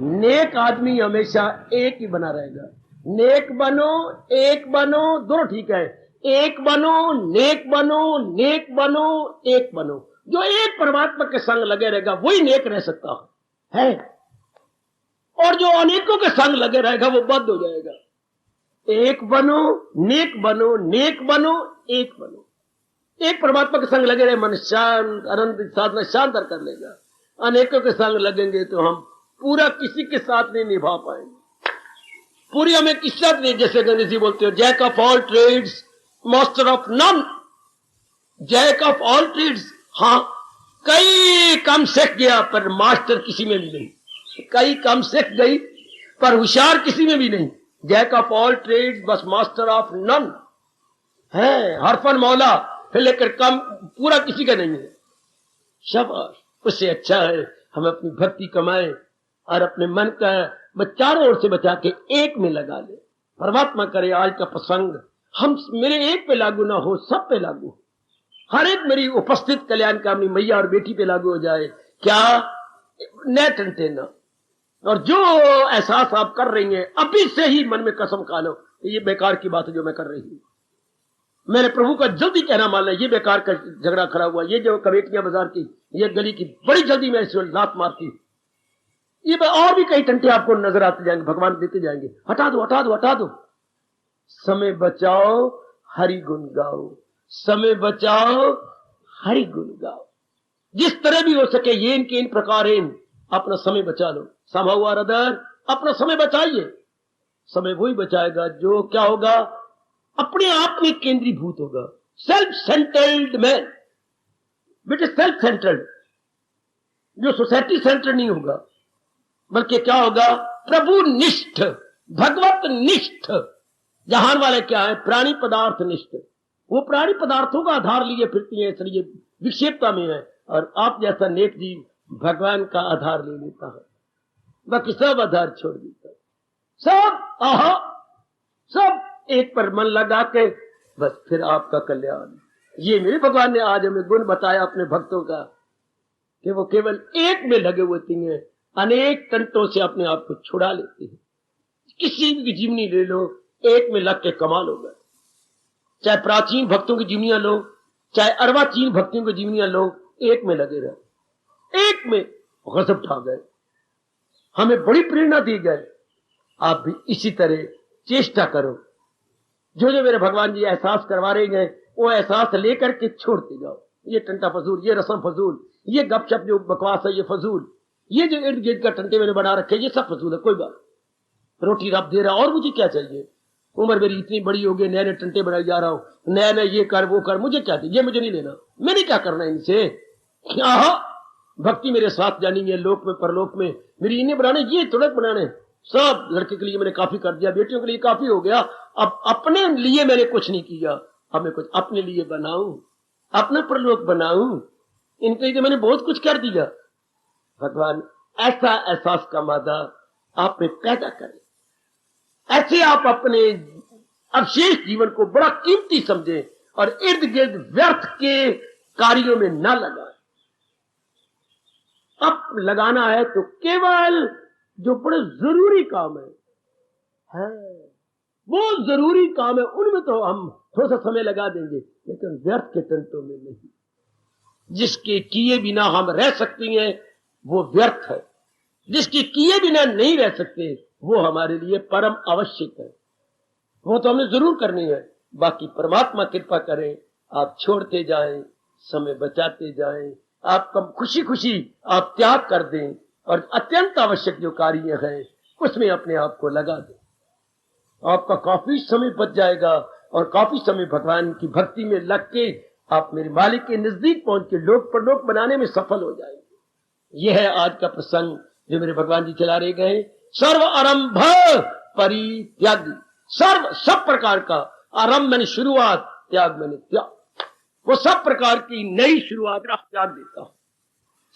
नेक आदमी हमेशा एक ही बना रहेगा। नेक बनो, एक बनो, दोनों ठीक है। एक बनो, नेक बनो, नेक बनो, एक बनो। जो एक परमात्मा के संग लगे रहेगा वही नेक रह सकता है, और जो अनेकों के संग लगे रहेगा वो बद्ध हो जाएगा। एक बनो, नेक बनो, नेक बनो, एक बनो। एक परमात्मा के संग लगे रहे, मन शांत आनंद साधना शानदार कर लेगा। अनेकों के संग लगेंगे तो हम पूरा किसी के साथ नहीं निभा पाएंगे, पूरी हमें किसी साथ नहीं। जैसे गणेश जी बोलते हो, jack of all trades master of none. Jack of all trades, हाँ, कई कम सीख गया पर मास्टर किसी में भी नहीं। कई कम सीख गई पर होशियार किसी में भी नहीं। जैक ऑफ ऑल ट्रेड्स बस मास्टर ऑफ नन है। हरफन मौला फिर लेकर कम पूरा किसी का नहीं है। शाबाश, उससे अच्छा है हम अपनी भक्ति कमाएं और अपने मन का चारों ओर से बचा के एक में लगा ले। परमात्मा करे आज का प्रसंग हम मेरे एक पे लागू ना हो, सब पे लागू हो। हर एक मेरी उपस्थित कल्याण कामनी मैया और बेटी पे लागू हो जाए। क्या न टंटे ना। और जो एहसास आप कर रही हैं अभी से ही मन में कसम खा लो, ये बेकार की बात है जो मैं कर रही हूं। मेरे प्रभु का जल्दी कहना मान लिया, ये बेकार का झगड़ा खड़ा हुआ, ये जो कमेटियां बाजार की, ये गली की, बड़ी जल्दी मैं इसमें लात मारती। ये और भी कई टंटे आपको नजर आते जाएंगे, भगवान देते जाएंगे। हटा दो, हटा दो, हटा दो। समय बचाओ, हरि गुण गाओ। समय बचाओ, हरि गुण गाओ। जिस तरह भी हो सके, ये इनके इन प्रकार अपना समय बचा लो। समहाउ और अदर अपना समय बचाइए। समय वही बचाएगा जो क्या होगा, अपने आप में केंद्रीभूत होगा। सेल्फ सेंटर्ड मैन, बेटे सेल्फ सेंटर्ड, जो सोसाइटी सेंटर्ड नहीं होगा, बल्कि क्या होगा, प्रभु निष्ठ, भगवत निष्ठ। जहान वाले क्या है, प्राणी पदार्थ निष्ठ। वो प्राणी पदार्थों का आधार लिए फिरती है, इसलिए विक्षेपता में है। और आप जैसा नेक जीव भगवान का आधार ले लेता है, बाकी सब आधार छोड़ देता है। सब आहा, सब एक पर मन लगा के बस फिर आपका कल्याण। ये मेरे भगवान ने आज हमें गुण बताया अपने भक्तों का कि वो केवल एक में लगे होते हैं, अनेक तंत्रों से अपने आप को छुड़ा लेते हैं। किसी भी जीवनी ले लो, एक में लग के कमाल होगा। चाहे प्राचीन भक्तों की जीवनियां लो, चाहे अर्वाचीन भक्तों की जीवनियां लो, एक में लगे रहे, एक में गजब उठा गए, हमें बड़ी प्रेरणा दी गए। आप भी इसी तरह चेष्टा करो। जो जो मेरे भगवान जी एहसास करवा रहे हैं वो एहसास लेकर के छोड़ते जाओ। ये टंटा फजूल, ये रस्म फजूल, ये गपशप जो बकवास है ये फजूल, ये जो इर्द गिर्द का टंटे मैंने बना रखे ये सब फजूल है। कोई बात, रोटी रब दे रहा और मुझे क्या चाहिए? उम्र मेरी इतनी बड़ी हो गई, नए नए टंटे बनाई जा रहा हूं, नया नया ये कर वो कर, मुझे क्या चाहिए? ये मुझे नहीं लेना, मैंने क्या करना है इनसे? भक्ति मेरे साथ जानी है, लोक में परलोक में मेरी इन्हें बनाने, ये तुड़क बनाने। सब लड़के के लिए मैंने काफी कर दिया, बेटियों के लिए काफी हो गया, अब अपने लिए मैंने कुछ नहीं किया। अब मैं कुछ अपने लिए बनाऊं, अपना परलोक बनाऊं, इनके लिए मैंने बहुत कुछ कर दिया। भगवान ऐसा एहसास का मादा आप में पैदा करें, ऐसे आप अपने अवशेष जीवन को बड़ा कीमती समझें और इर्द गिर्द व्यर्थ के कार्यों में न लगाएं। अब लगाना है तो केवल जो बड़े जरूरी काम है वो जरूरी काम है, उनमें तो हम थोड़ा सा समय लगा देंगे, लेकिन व्यर्थ के टंटों में नहीं। जिसके किए बिना हम रह सकते हैं वो व्यर्थ है, जिसके किए बिना नहीं रह सकते वो हमारे लिए परम आवश्यक है, वो तो हमने जरूर करनी है। बाकी परमात्मा कृपा करें, आप छोड़ते जाएं, समय बचाते जाएं, आप कम खुशी खुशी आप त्याग कर दें और अत्यंत आवश्यक जो कार्य है उसमें अपने आप को लगा दें। आपका काफी समय बच जाएगा और काफी समय भगवान की भक्ति में लग के आप मेरे मालिक के नजदीक पहुंच के लोक परलोक बनाने में सफल हो जाएंगे। यह है आज का प्रसंग जो मेरे भगवान जी चला रहे गए। सर्व आरंभ परित्यागी, सर्व सब प्रकार का, आरंभ मैंने शुरुआत, त्याग मैंने त्याग, वो सब प्रकार की नई शुरुआत का त्याग देता हूं,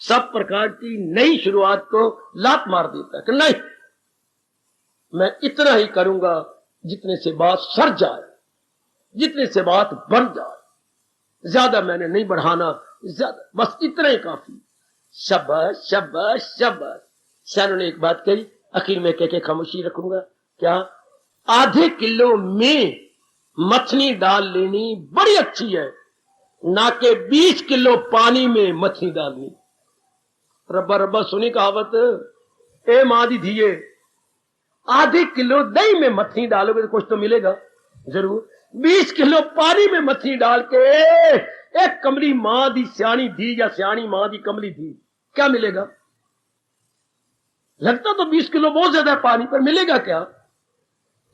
सब प्रकार की नई शुरुआत को लात मार देता है कि नहीं, मैं इतना ही करूंगा जितने से बात सर जाए, जितने से बात बन जाए, ज्यादा मैंने नहीं बढ़ाना, ज्यादा बस इतना ही काफी। शाबाश शाबाश शाबाश। सैनों ने एक बात कही, आखिर में कह के खामोशी रखूंगा, क्या आधे किलो में मछली डाल लेनी बड़ी अच्छी है, ना के 20 किलो पानी में मछली डालनी। रब्बा रब्बा सुनी कहावत, ए मां दी धीए, आधे किलो दही में मछली डालोगे तो कुछ तो मिलेगा जरूर, 20 किलो पानी में मछली डाल के एक कमली मां दी सियाणी धी या सियाणी मां दी कमली धी, क्या मिलेगा? लगता तो 20 किलो बहुत ज्यादा है पानी, पर मिलेगा क्या?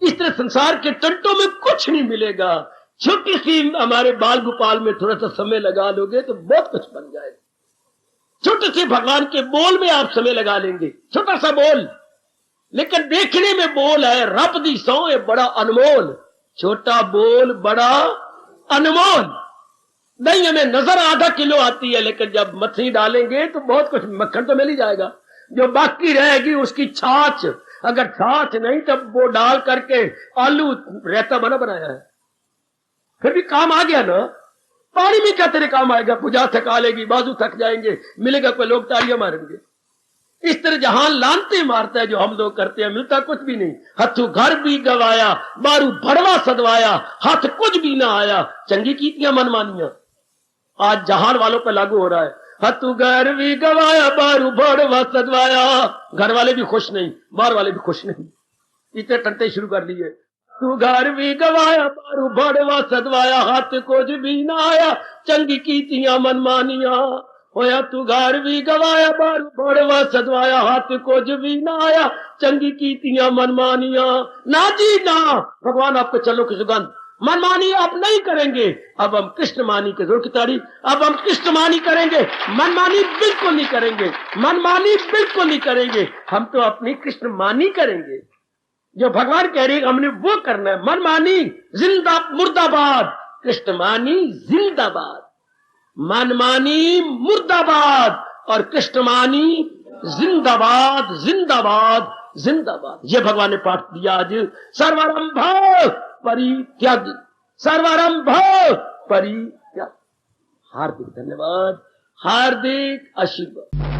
इस तरह संसार के टंटों में कुछ नहीं मिलेगा। छोटी सी हमारे बाल गोपाल में थोड़ा सा समय लगा लोगे तो बहुत कुछ बन जाएगा। छोटे से भगवान के बोल में आप समय लगा लेंगे, छोटा सा बोल, लेकिन देखने में बोल है, रब दी सौ है बड़ा अनमोल, छोटा बोल बड़ा अनमोल। नहीं हमें नजर आधा किलो आती है, लेकिन जब मछली डालेंगे तो बहुत कुछ, मक्खन तो मिल ही जाएगा, जो बाकी रहेगी उसकी छाछ, अगर छाछ नहीं तब वो डाल करके आलू रहता बना बनाया है, फिर भी काम आ गया ना। पानी में क्या तेरे काम आएगा? पूजा थका लेगी, बाजू थक जाएंगे, मिलेगा कोई, लोग तालियां मारेंगे। इस तरह जहान लानते मारता है जो हम लोग करते हैं, मिलता कुछ भी नहीं। हथू घर भी गवाया, बारू भड़वा सदवाया, हाथ कुछ भी ना आया, चंगी कीतियां मनमानियां आज जहान वालों पर लागू हो रहा है। हथू घर भी गवाया, बारू भड़वा सदवाया, घर वाले भी खुश नहीं, बाहर वाले भी खुश नहीं, इतने टंटे शुरू कर लिए। तू घर भी गवाया, बारू भड़वा सदवाया, हाथ कुछ भी ना आया, चंगी कीतियां मनमानियां होया। तू घर भी गवाया, बारू भड़वा सदवाया, हाथ कुछ भी ना आया, चंगी कीतियां मनमानियां। ना जी ना, भगवान आपको चलो की सुगंध, मनमानी आप नहीं करेंगे। अब हम कृष्ण मानी के जोर की ताड़ी, अब हम कृष्ण मानी करेंगे, मनमानी बिल्कुल नहीं करेंगे, मनमानी बिल्कुल नहीं करेंगे। हम तो अपनी कृष्ण मानी करेंगे, जो भगवान कह रहे हैं हमने वो करना है। मनमानी जिंदा मुर्दाबाद, कृष्णमानी जिंदाबाद, मनमानी मुर्दाबाद और कृष्णमानी जिंदाबाद जिंदाबाद जिंदाबाद। ये भगवान ने पाठ दिया आज। सर्वारंभ परित्यागी, सर्वारंभ परित्यागी। हार्दिक धन्यवाद, हार्दिक आशीर्वाद।